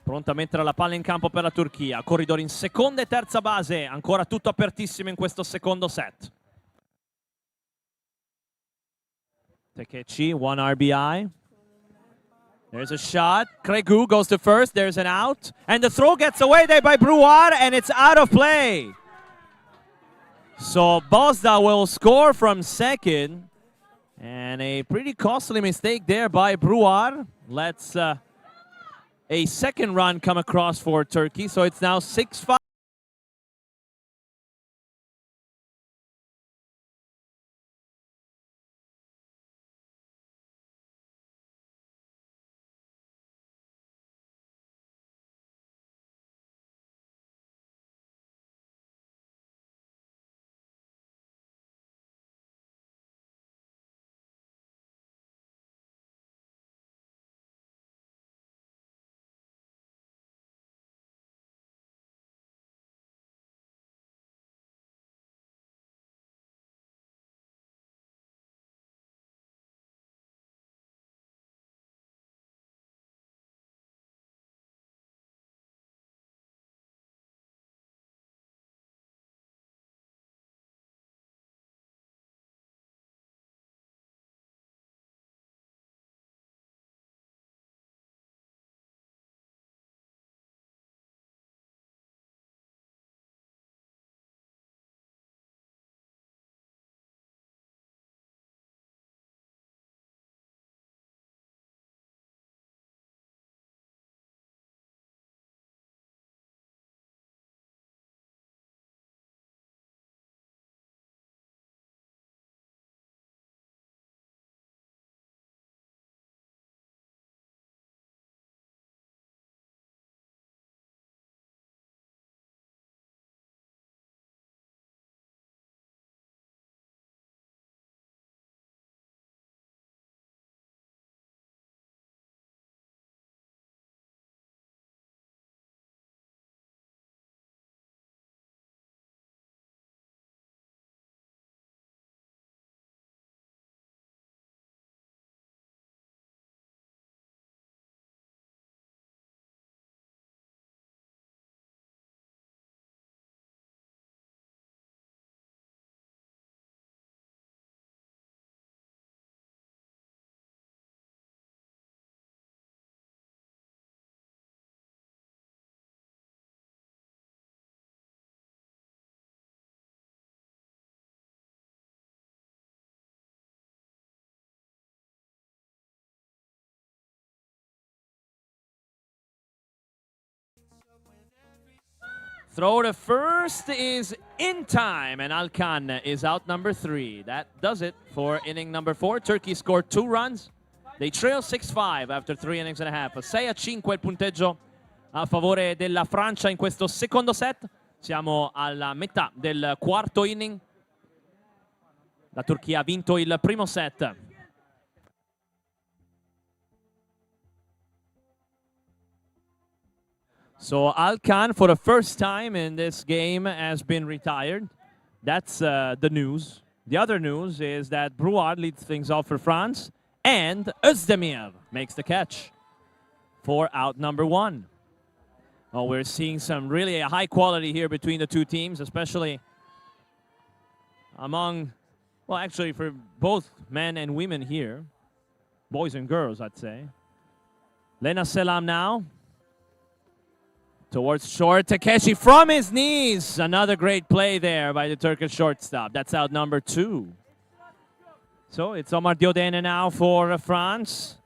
Pronta a mettere la palla in campo per la Turchia. Corridori in seconda e terza base. Ancora tutto apertissimo in questo secondo set. Takechi, one RBI. There's a shot. Kregu goes to first. There's an out. And the throw gets away there by Bruar, and it's out of play. So Bosda will score from second. And a pretty costly mistake there by Bruar. Let's a second run come across for Turkey. So it's now 6-5. Throw to first is in time, and Alkan is out number 3. That does it for inning number 4. Turkey scored 2 runs. They trail 6-5 after 3 innings and a half. 6-5 il punteggio a favore della Francia in questo secondo set. Siamo alla metà del quarto inning. La Turchia ha vinto il primo set. So Alkan, for the first time in this game, has been retired. That's the news. The other news is that Brouard leads things off for France, and Özdemir makes the catch for out number 1. Oh, we're seeing some really high quality here between the two teams, especially among, well, actually for both men and women here. Boys and girls, I'd say. Lena Selam now. Towards short, Takeshi from his knees. Another great play there by the Turkish shortstop. That's out number 2. So it's Omar Diodene now for France.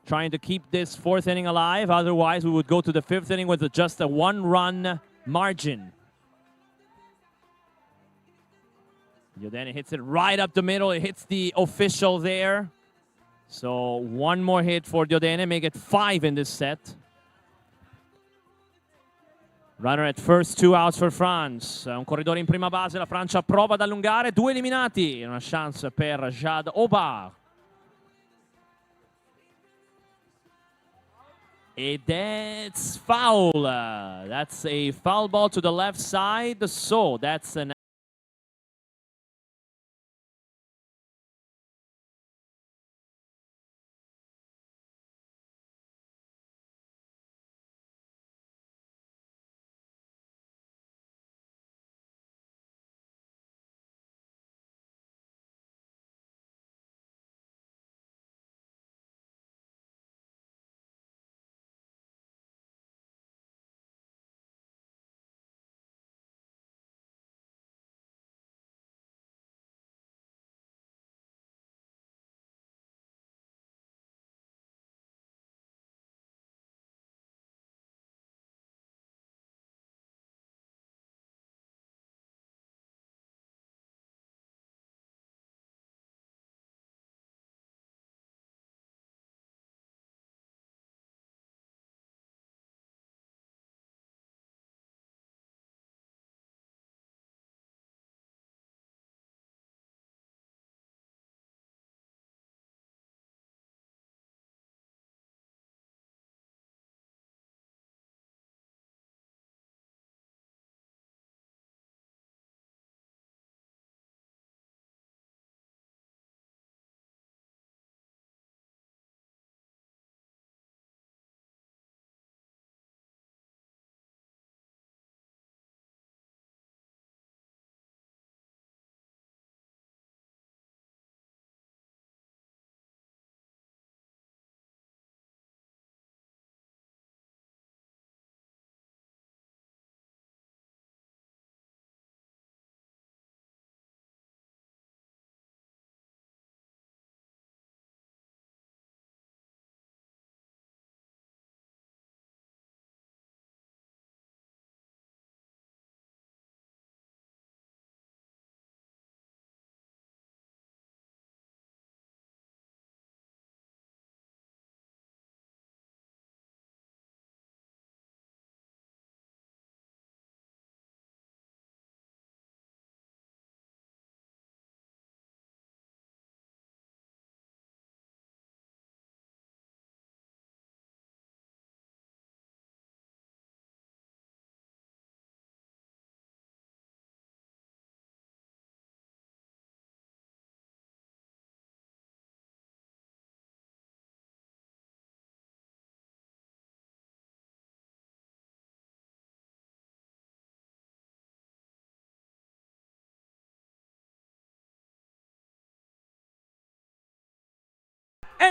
Trying to keep this 4th inning alive. Otherwise, we would go to the 5th inning with just a 1-run margin. Diodene hits it right up the middle. It hits the official there. So one more hit for Diodene. Make it 5 in this set. Runner at first, 2 outs for France. Un corridore in prima base, la Francia prova ad allungare, 2 eliminati. Una chance per Jad Obar. And that's foul. That's a foul ball to the left side. So that's an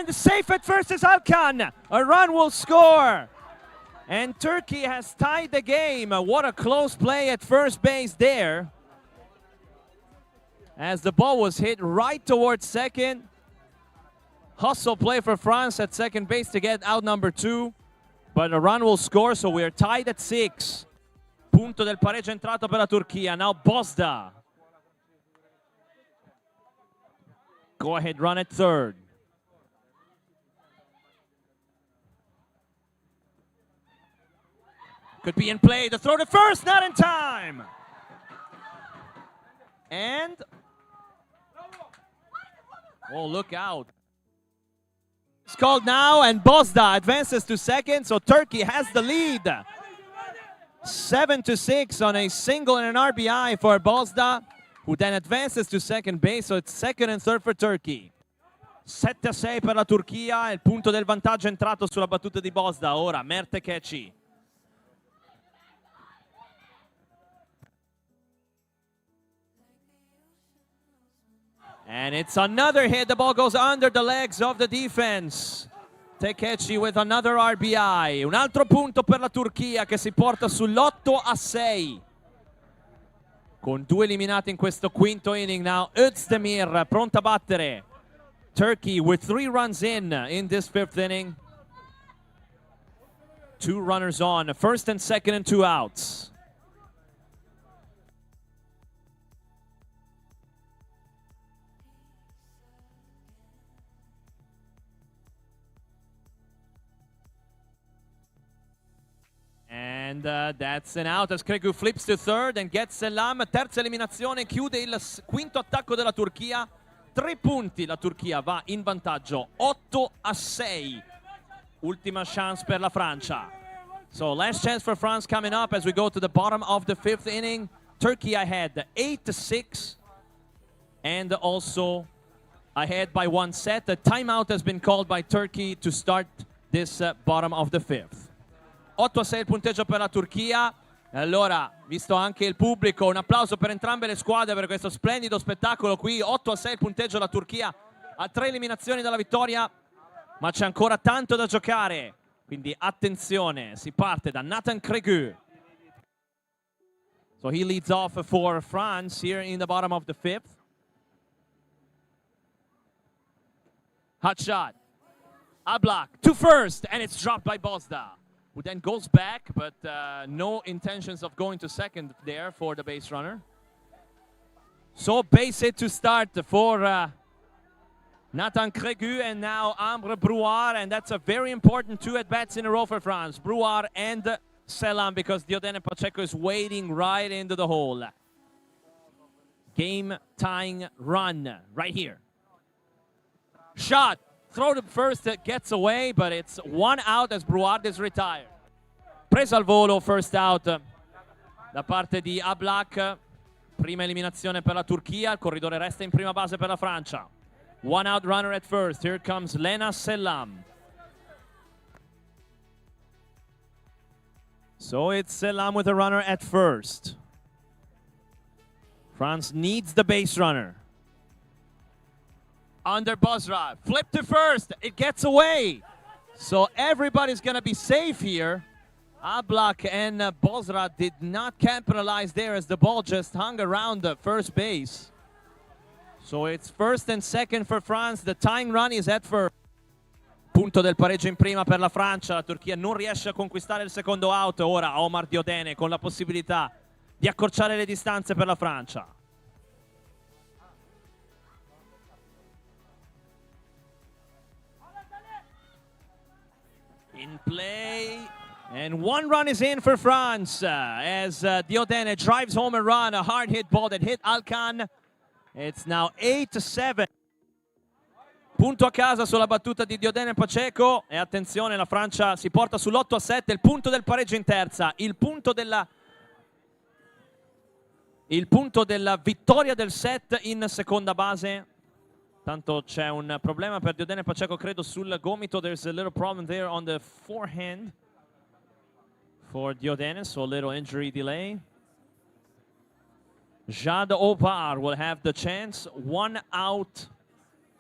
And safe at first is Alkan. A run will score. And Turkey has tied the game. What a close play at first base there. As the ball was hit right towards second. Hustle play for France at second base to get out number 2. But a run will score, so we are tied at 6. Punto del pareggio entrato per la Turchia. Now Bosda. Go ahead run at third. Could be in play. The throw to first, not in time. And oh, look out. It's called now, and Bosda advances to second, so Turkey has the lead. 7-6 on a single and an RBI for Bosda, who then advances to second base, so it's second and third for Turkey. 7-6 per la Turchia, il punto del vantaggio è entrato sulla battuta di Bosda. Ora Mertekheci. And it's another hit. The ball goes under the legs of the defense. Tekeci with another RBI. Un altro punto per la Turchia che si porta sull'8-6. Con 2 eliminati in questo quinto inning. Now Özdemir pronto a battere. Turkey with 3 runs in this 5th inning. 2 runners on. First and second and 2 outs. And that's an out as Kregu flips to third and gets Selam. Terza eliminazione, chiude il quinto attacco della Turchia. 3 punti, la Turchia va in vantaggio 8-6. Ultima chance per la Francia. So last chance for France coming up as we go to the bottom of the 5th inning. Turkey ahead 8-6 and also ahead by 1 set. A timeout has been called by Turkey to start this bottom of the 5th. 8-6 il punteggio per la Turchia. Allora, visto anche il pubblico, un applauso per entrambe le squadre per questo splendido spettacolo qui. 8-6 il punteggio, la Turchia a 3 eliminazioni dalla vittoria, ma c'è ancora tanto da giocare. Quindi attenzione, si parte da Nathan Kregu. So he leads off for France here in the bottom of the 5th. Hot shot. Ablak to first, and it's dropped by Bosda, who then goes back, but no intentions of going to second there for the base runner. So base hit to start for Nathan Kregu and now Ambre Brouard, and that's a very important 2 at-bats in a row for France. Brouard and Selam, because Diodene Pacheco is waiting right into the hole. Game-tying run right here. Shot. Throw to first, gets away, but it's 1 out as Brouard is retired. Presa al volo, first out da parte di Ablak. Prima eliminazione per la Turchia, il corridore resta in prima base per la Francia. 1 out runner at first, here comes Lena Selam. So it's Selam with a runner at first. France needs the base runner. Under Bosra, flip to first, it gets away. So everybody's gonna be safe here. Ablak and Bosra did not capitalize there as the ball just hung around the first base. So it's first and second for France. The tying run is at first. Punto del pareggio in prima per la Francia. La Turchia non riesce a conquistare il secondo out. Ora Omar Diodene con la possibilità di accorciare le distanze per la Francia. In play, and 1 run is in for France as Diodene drives home a run, a hard hit ball that hit Alkan. It's now 8-7. Punto a casa sulla battuta di Diodene Pacheco e attenzione, la Francia si porta sull'8-7, il punto del pareggio in terza, il punto della vittoria del set in seconda base. Tanto c'è un problema per Diodene Pacheco, credo, sul gomito. There's a little problem there on the forehand for Diodene, so a little injury delay. Jad Opar will have the chance. 1 out,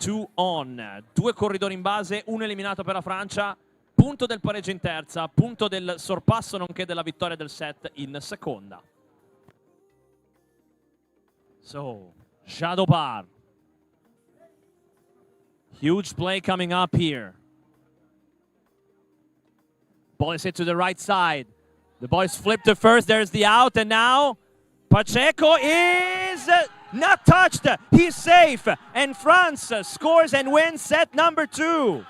2 on. 2 corridori in base, 1 eliminato per la Francia. Punto del pareggio in terza, punto del sorpasso nonché della vittoria del set in seconda. So, Shadow Bar. Huge play coming up here. Ball is hit to the right side. The ball is flipped to first. There's the out. And now Pacheco is not touched. He's safe. And France scores and wins set number 2.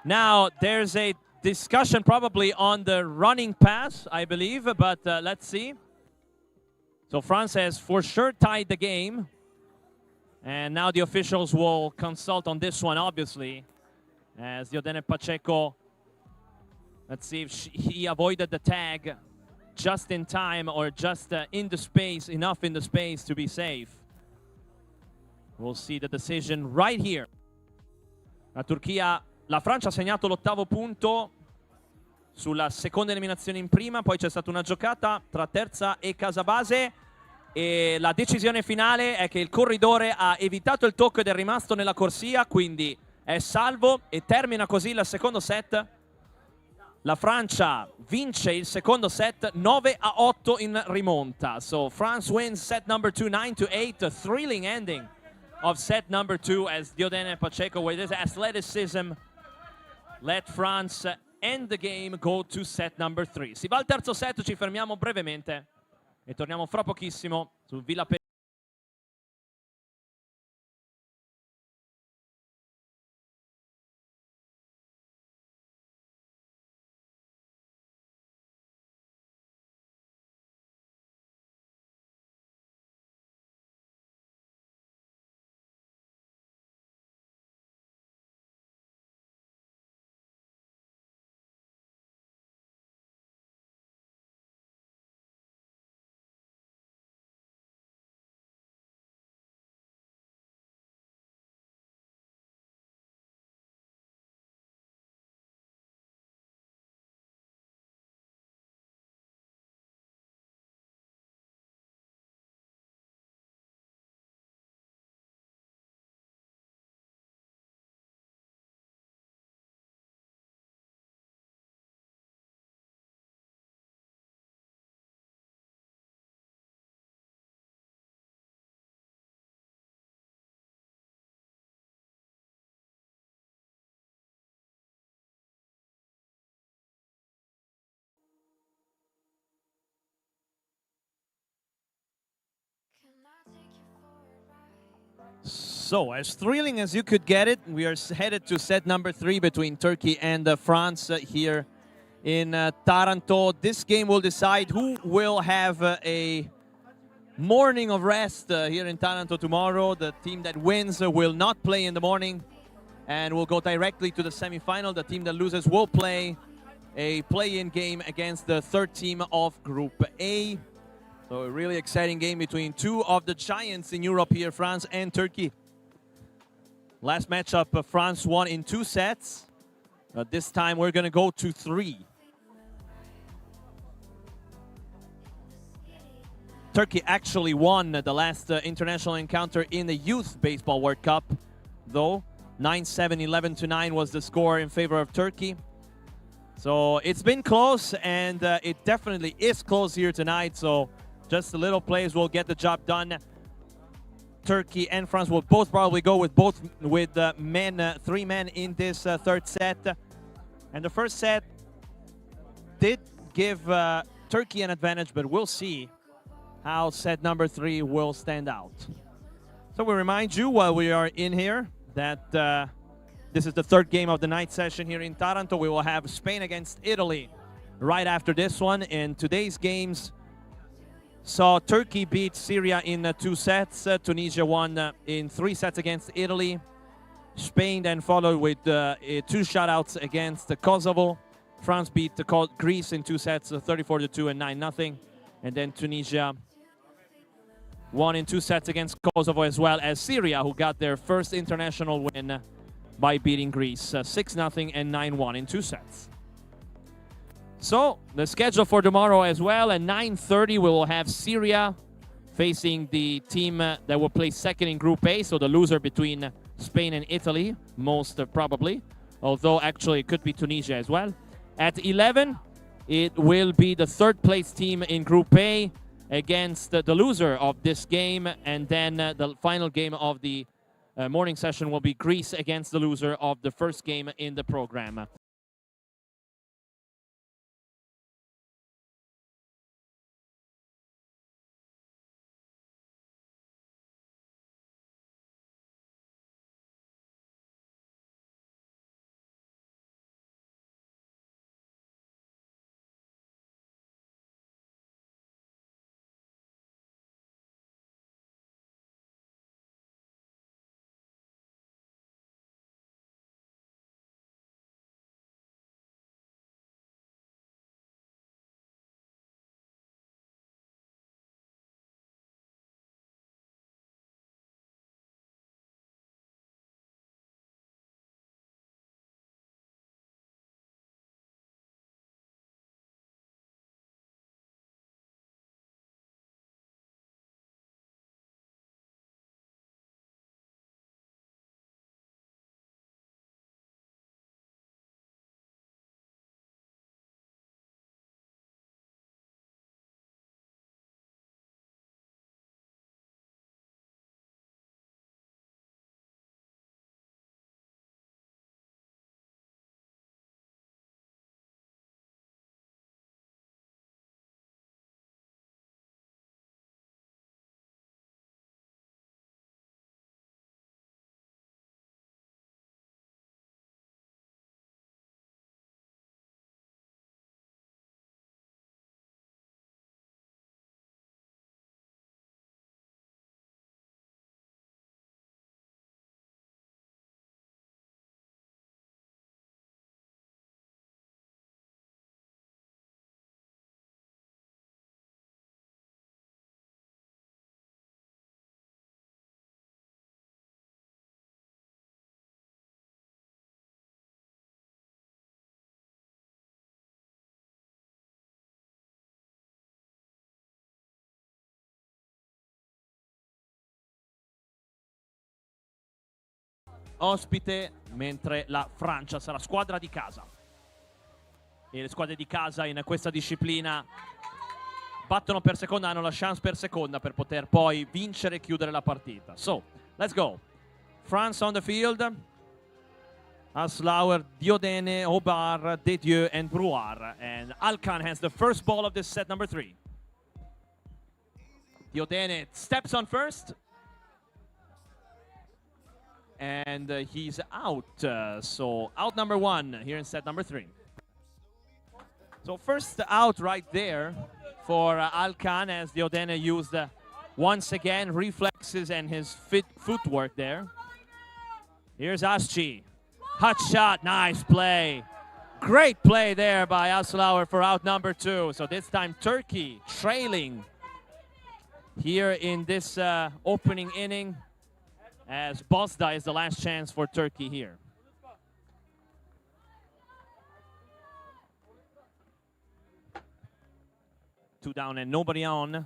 Now, there's a discussion probably on the running pass, I believe. But let's see. So France has for sure tied the game. And now the officials will consult on this one, obviously. As Diodene Pacheco, let's see if he avoided the tag just in time or just in the space, enough in the space to be safe. We'll see the decision right here. La Francia ha segnato l'8º punto sulla seconda eliminazione in prima, poi c'è stata una giocata tra terza e Casabase e la decisione finale è che il corridore ha evitato il tocco ed è rimasto nella corsia, quindi è salvo e termina così il secondo set. La Francia vince il secondo set 9-8 in rimonta. So France wins set number 2 9-8, a thrilling ending of set number 2 as Diodene Pacheco with his athleticism let France end the game, go to set number 3. Si va al terzo set, ci fermiamo brevemente e torniamo fra pochissimo su Villa Peripato. So, as thrilling as you could get it, we are headed to set number 3 between Turkey and France here in Taranto. This game will decide who will have a morning of rest here in Taranto tomorrow. The team that wins will not play in the morning and will go directly to the semifinal. The team that loses will play a play-in game against the third team of Group A. So a really exciting game between two of the giants in Europe here, France and Turkey. Last matchup, France won in 2 sets. This time we're going to go to 3. Turkey actually won the last international encounter in the Youth Baseball World Cup, though. 9-7, 11-9 was the score in favor of Turkey. So it's been close, and it definitely is close here tonight. So just the little plays will get the job done. Turkey and France will both probably go with 3 men in this third set. And the first set did give Turkey an advantage, but we'll see how set number 3 will stand out. So we remind you while we are in here that this is the third game of the night session here in Taranto. We will have Spain against Italy right after this one. And today's games saw Turkey beat Syria in 2 sets. Tunisia won in 3 sets against Italy. Spain then followed with 2 shutouts against Kosovo. France beat Greece in 2 sets, 34-2 and 9-0. And then Tunisia won in 2 sets against Kosovo, as well as Syria, who got their first international win by beating Greece 6-0 and 9-1 in 2 sets. So the schedule for tomorrow as well, at 9:30 we will have Syria facing the team that will play second in Group A, so the loser between Spain and Italy, most probably, although actually it could be Tunisia as well. At 11, it will be the third place team in Group A against the loser of this game, and then the final game of the morning session will be Greece against the loser of the first game in the program. Ospite, mentre la Francia sarà squadra di casa. E le squadre di casa in questa disciplina battono per seconda, hanno la chance per seconda per poter poi vincere e chiudere la partita. So, let's go. France on the field. Aslauer, Diodene, Obar, Dedieu, and Brouard. And Alcan has the first ball of this set number 3. Diodene steps on first. And he's out. So out number 1 here in set number 3. So first out right there for Alcan, as Diodene used once again reflexes and his footwork there. Here's Asci. Hot shot, nice play. Great play there by Aslauer for out number 2. So this time Turkey trailing here in this opening inning, as Bosda is the last chance for Turkey here. 2 down and nobody on.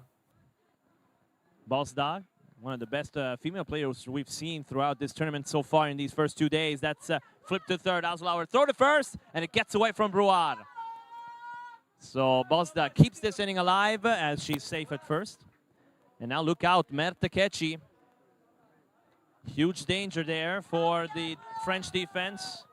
Bosda, one of the best female players we've seen throughout this tournament so far in these first 2 days. That's flip to third. Aslauer throw to first, and it gets away from Brouard. So Bosda keeps this inning alive as she's safe at first. And now look out, Merte Kechi. Huge danger there for the French defense.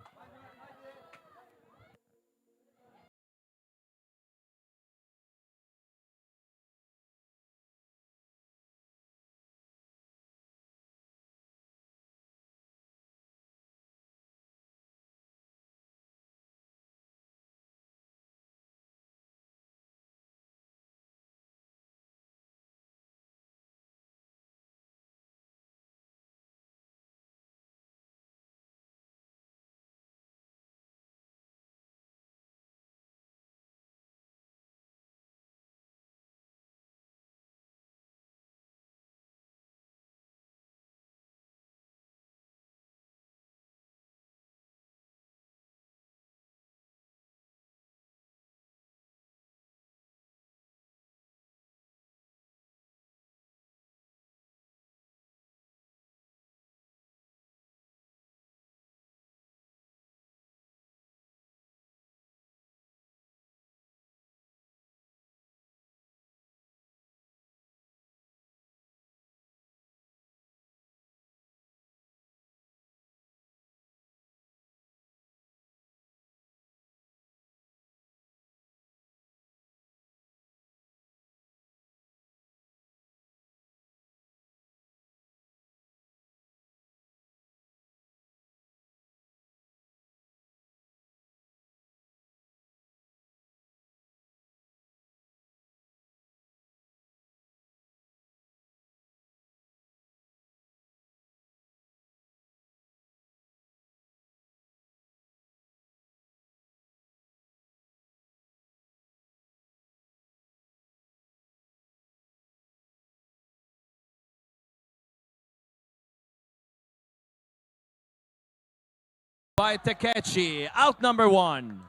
by Takechi. Out number 1.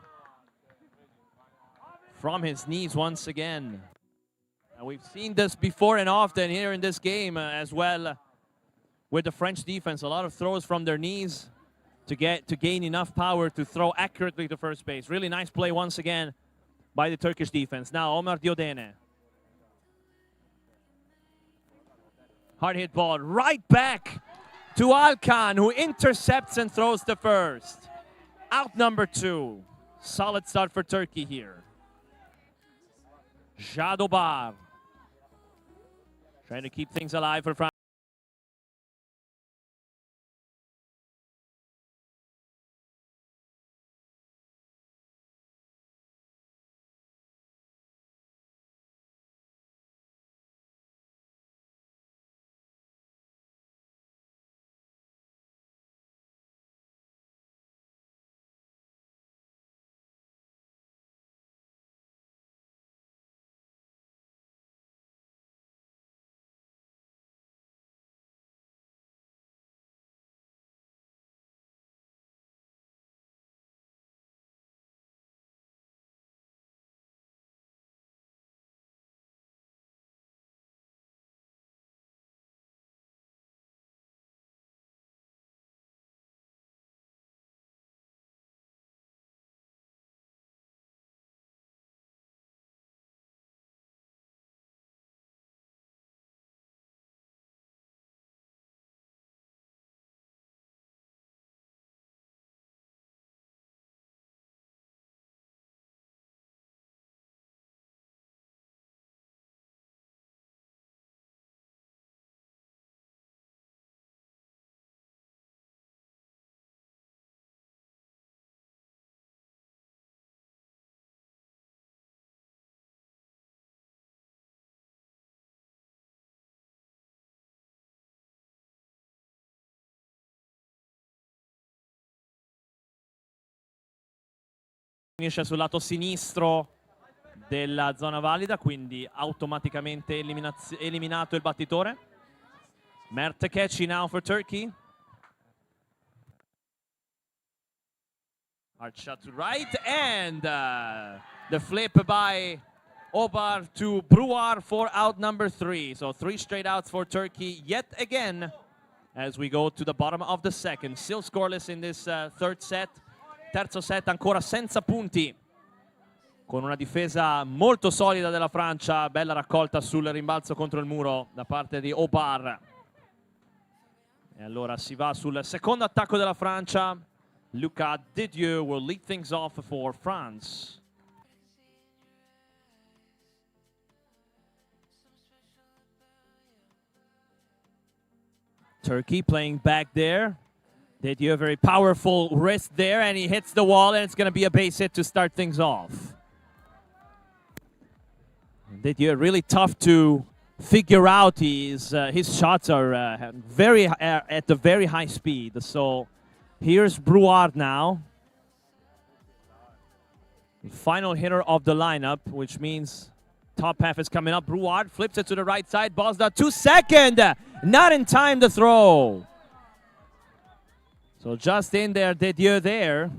From his knees once again. And we've seen this before and often here in this game as well with the French defense. A lot of throws from their knees to gain enough power to throw accurately to first base. Really nice play once again by the Turkish defense. Now Omar Diodene. Hard hit ball right back to Alkan, who intercepts and throws to first. Out number 2. Solid start for Turkey here. Jadobar trying to keep things alive for France. Finisce sul lato sinistro della zona valida, quindi automaticamente eliminato il battitore. Mert Takechi now for Turkey. Hard shot to right, and the flip by Obar to Bruar for out number 3. So 3 straight outs for Turkey yet again as we go to the bottom of the second. Still scoreless in this third set. Terzo set ancora senza punti, con una difesa molto solida della Francia. Bella raccolta sul rimbalzo contro il muro da parte di Obar. E allora si va sul secondo attacco della Francia. Luca Didieu will lead things off for France. Turkey playing back there. Didieu, very powerful wrist there, and he hits the wall, and it's going to be a base hit to start things off. Didieu, really tough to figure out. His shots are at a very high speed. So here's Bruard now. Final hitter of the lineup, which means top half is coming up. Bruard flips it to the right side. Ball's down to second. Not in time to throw. So just in there, Didieu there.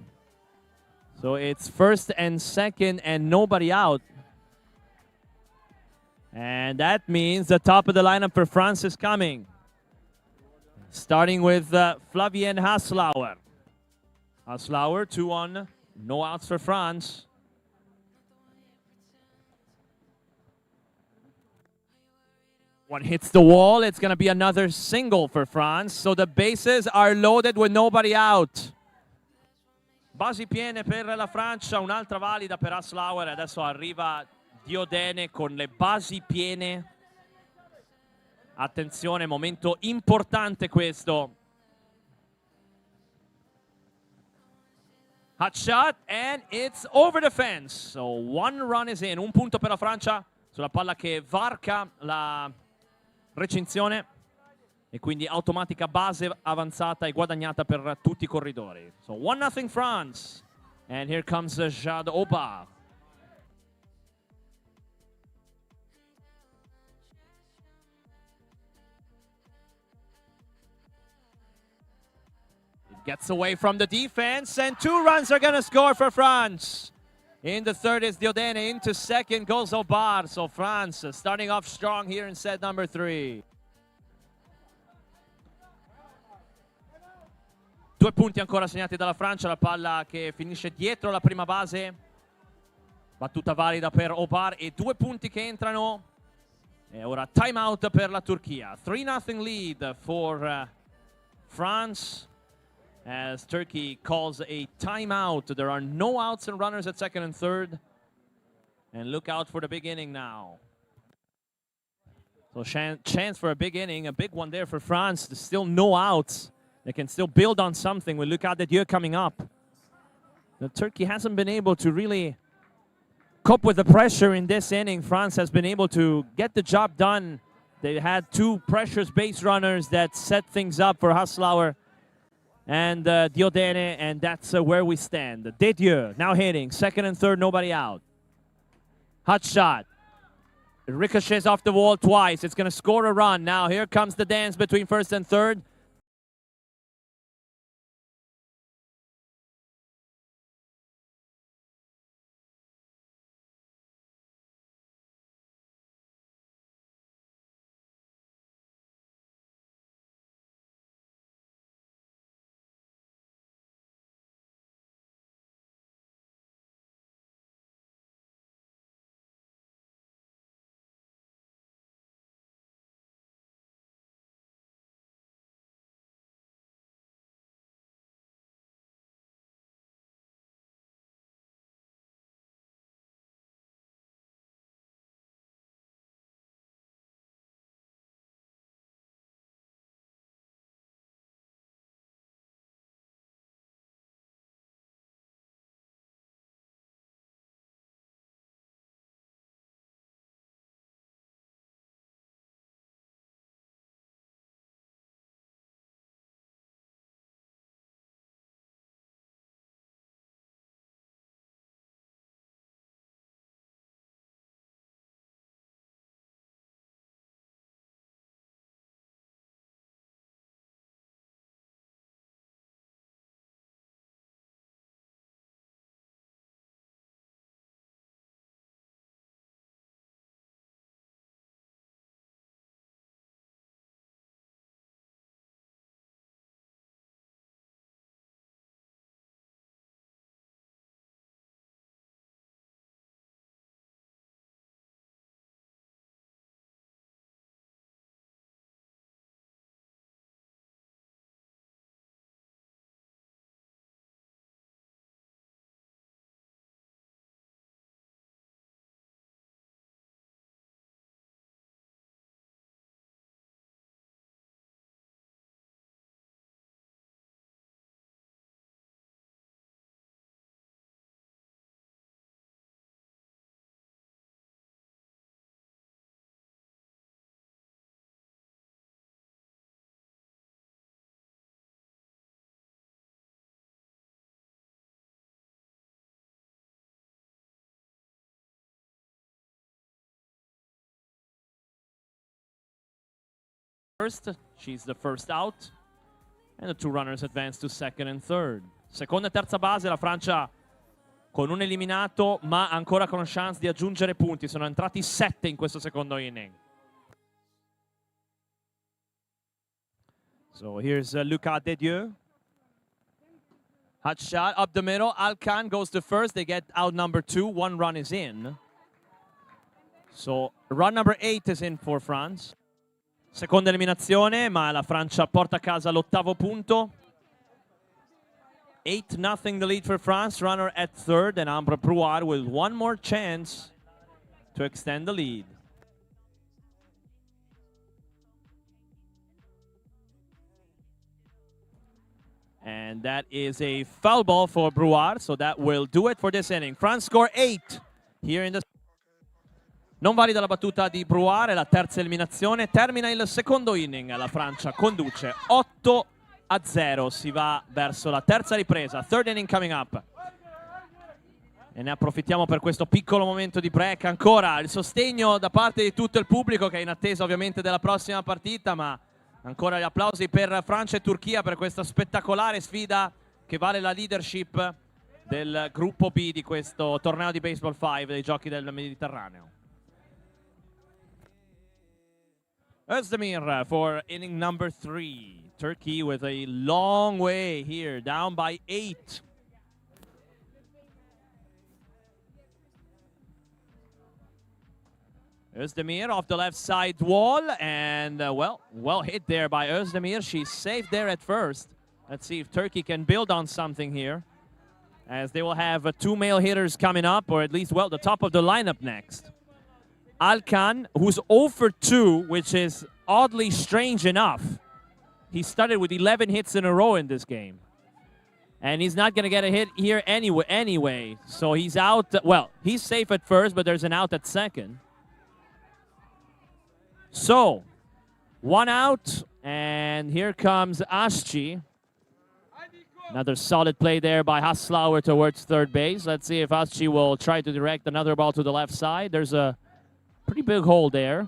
So it's first and second and nobody out. And that means the top of the lineup for France is coming. Starting with Flavien Haslauer. Haslauer, 2-on, no outs for France. One hits the wall. It's going to be another single for France. So the bases are loaded with nobody out. Basi piene per la Francia, un'altra valida per Haslauer. Adesso arriva Diodene con le basi piene. Attenzione, momento importante questo. Hot shot, and it's over the fence. So 1 run is in. Un punto per la Francia sulla palla che varca la recinzione e quindi automatica base avanzata e guadagnata per tutti i corridori. So 1-0 France, and here comes Jad Obar. Gets away from the defense, and 2 runs are going to score for France. In the third is Diodene, into second goes Obar. So France starting off strong here in set number 3. 2 punti ancora segnati dalla Francia, la palla che finisce dietro la prima base. Battuta valida per Obar e 2 punti che entrano. E ora timeout per la Turchia. 3-0 lead for France. As Turkey calls a timeout. There are no outs and runners at second and third. And look out for the big inning now. So chance for a big inning, a big one there for France. There's still no outs. They can still build on something. We look at the year coming up. The Turkey hasn't been able to really cope with the pressure in this inning. France has been able to get the job done. They had 2 precious base runners that set things up for Haslauer and Diodene, and that's where we stand. Dedieu now hitting, second and third, nobody out. Hot shot. It ricochets off the wall twice. It's going to score a run. Now here comes the dance between first and third. First, she's the first out. And the 2 runners advance to second and third. Seconda e terza base, la Francia con un eliminato, ma ancora con chance di aggiungere punti. Sono entrati 7 in questo secondo inning. So here's Lucas Dedieu. Hot shot up the middle. Alcan goes to first. They get out number 2. 1 run is in. So run number 8 is in for France. Seconda eliminazione, ma la Francia porta a casa l'8º punto. 8-0 the lead for France. Runner at third, and Ambre Brouard with 1 more chance to extend the lead. And that is a foul ball for Brouard, so that will do it for this inning. France score 8 here in the... Non valida la battuta di Brouard, la terza eliminazione. Termina il secondo inning, la Francia conduce 8-0. Si va verso la terza ripresa. Third inning coming up. E ne approfittiamo per questo piccolo momento di break. Ancora il sostegno da parte di tutto il pubblico, che è in attesa ovviamente della prossima partita, ma Ancora gli applausi per Francia e Turchia per questa spettacolare sfida che vale la leadership del gruppo B di questo torneo di Baseball 5 dei Giochi del Mediterraneo. Özdemir for inning number 3. Turkey with a long way here, down by 8. Özdemir off the left side wall, and well hit there by Özdemir. She's safe there at first. Let's see if Turkey can build on something here, as they will have 2 male hitters coming up, or at least, well, the top of the lineup next. Alkan, who's 0 for 2, which is oddly strange enough. He started with 11 hits in a row in this game. And he's not going to get a hit here anyway. So he's out. Well, he's safe at first, but there's an out at second. So, 1 out, and here comes Asci. Another solid play there by Haslauer towards third base. Let's see if Asci will try to direct another ball to the left side. There's a pretty big hole there.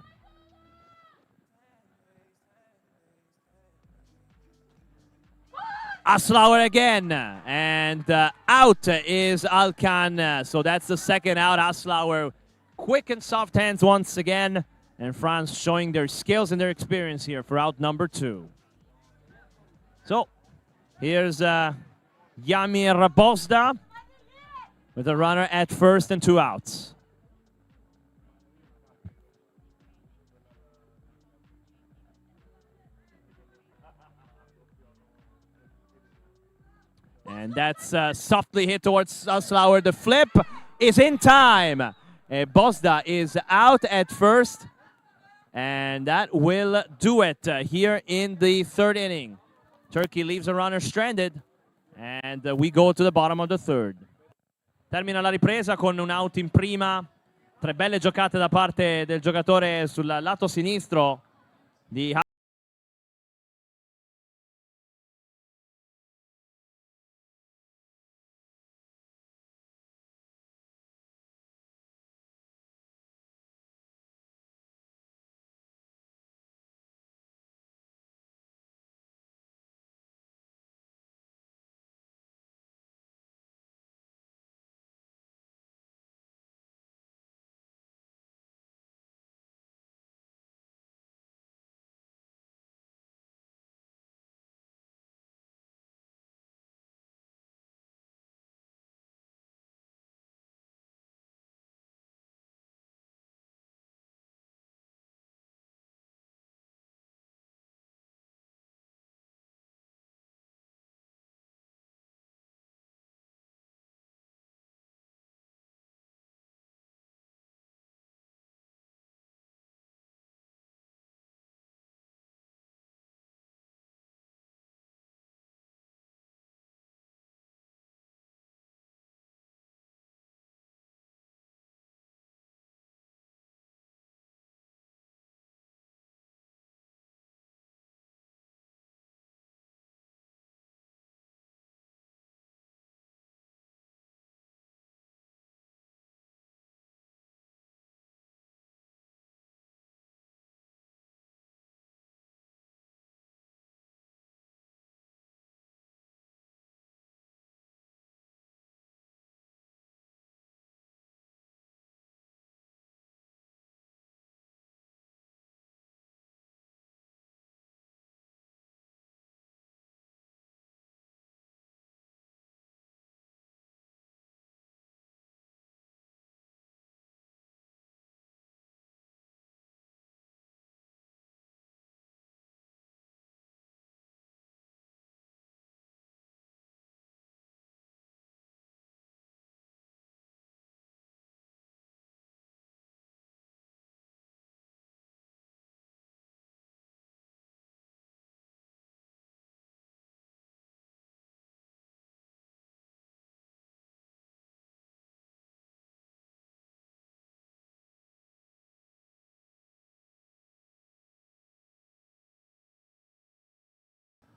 Haslauer again, and out is Alkan. So that's the second out. Haslauer, quick and soft hands once again. And France showing their skills and their experience here for out number 2. So, here's Yamir Bosda with a runner at first and 2 outs. And that's softly hit towards Haslauer. The flip is in time. Bosda is out at first. And that will do it here in the 3rd inning. Turkey leaves a runner stranded, and we go to the bottom of the 3rd. Termina la ripresa con un out in prima. 3 belle giocate da parte del giocatore sul lato sinistro di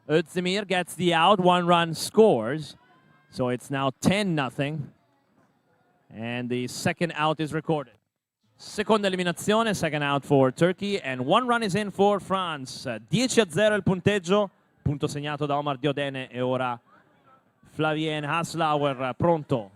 Özdemir gets the out, 1 run scores. So it's now 10-0. And the second out is recorded. Seconda eliminazione, second out for Turkey, and one run is in for France. 10-0 il punteggio, punto segnato da Omar Diodene e ora Flavien Haslauer pronto.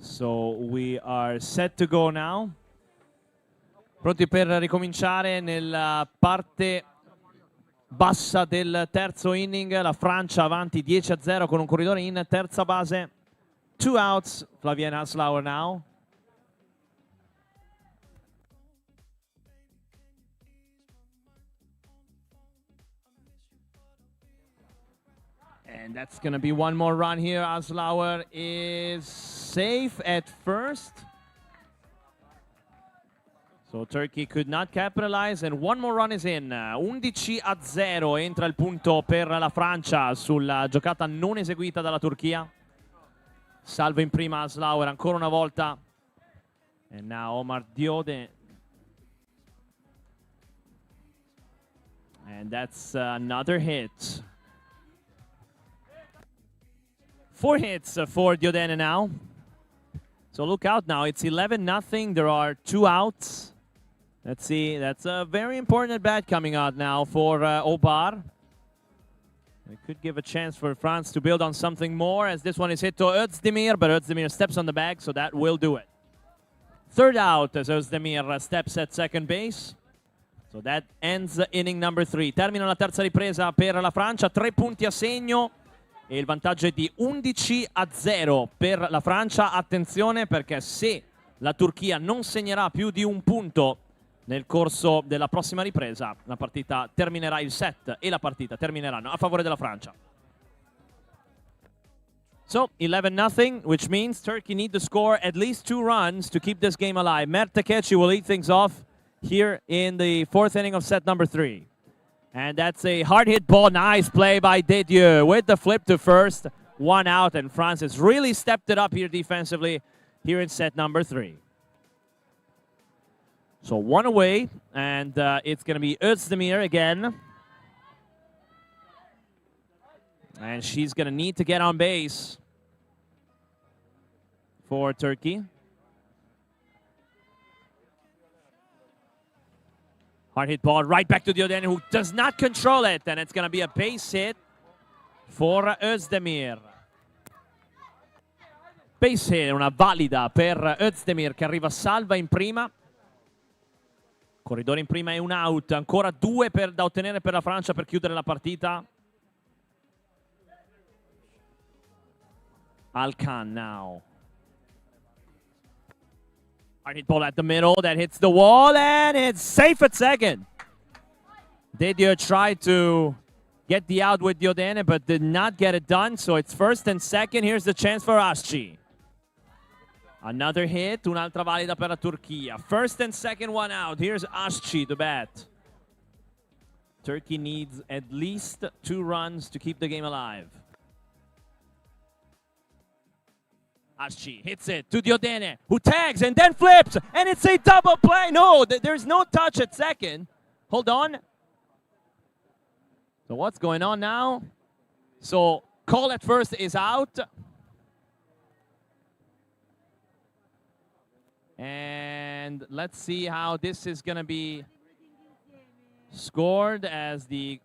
So we are set to go now. Pronti per ricominciare nella parte bassa del terzo inning. La Francia avanti 10-0 con un corridore in terza base. 2 outs, Flavien Haslauer now. And that's going to be one more run here. Haslauer is safe at first. So Turkey could not capitalize, and one more run is in. 11-0 entra il punto per la Francia sulla giocata non eseguita dalla Turchia. Salvo in prima Haslauer ancora una volta. And now Omar Diode. And that's another hit. 4 hits for Diodene now. So look out now. It's 11-0. There are 2 outs. Let's see. That's a very important at bat coming out now for Obar. It could give a chance for France to build on something more, as this one is hit to Özdemir, but Özdemir steps on the bag, so that will do it. Third out as Özdemir steps at second base. So that ends inning number 3. Termina la terza ripresa per la Francia. 3 punti a segno. E il vantaggio è di 11-0 per la Francia. Attenzione, perché se la Turchia non segnerà più di un punto nel corso della prossima ripresa, la partita terminerà, il set e la partita termineranno a favore della Francia. So 11-0, which means Turkey need to score at least 2 runs to keep this game alive. Mert Tekechi will lead things off here in the 4th inning of set number 3. And that's a hard hit ball. Nice play by Dedieu with the flip to first. 1 out, and France has really stepped it up here defensively here in set number 3. So 1 away, and it's going to be Özdemir again. And she's going to need to get on base for Turkey. Hard hit ball right back to Diodene, who does not control it, and it's going to be a base hit for Özdemir. Base hit, una valida per Özdemir che arriva salva in prima. Corridore in prima e un out, ancora 2 da ottenere per la Francia per chiudere la partita. Alcan now. Hard hit ball at the middle that hits the wall, and it's safe at second. Didier tried to get the out with Diodene, but did not get it done. So it's first and second. Here's the chance for Asci. Another hit, un'altra valida per la Turchia. First and second one out. Here's Asci to bat. Turkey needs at least 2 runs to keep the game alive. Asci hits it to Diodene, who tags and then flips, and it's a double play. No, there's no touch at second. Hold on. So what's going on now? So call at first is out. And let's see how this is going to be scored as the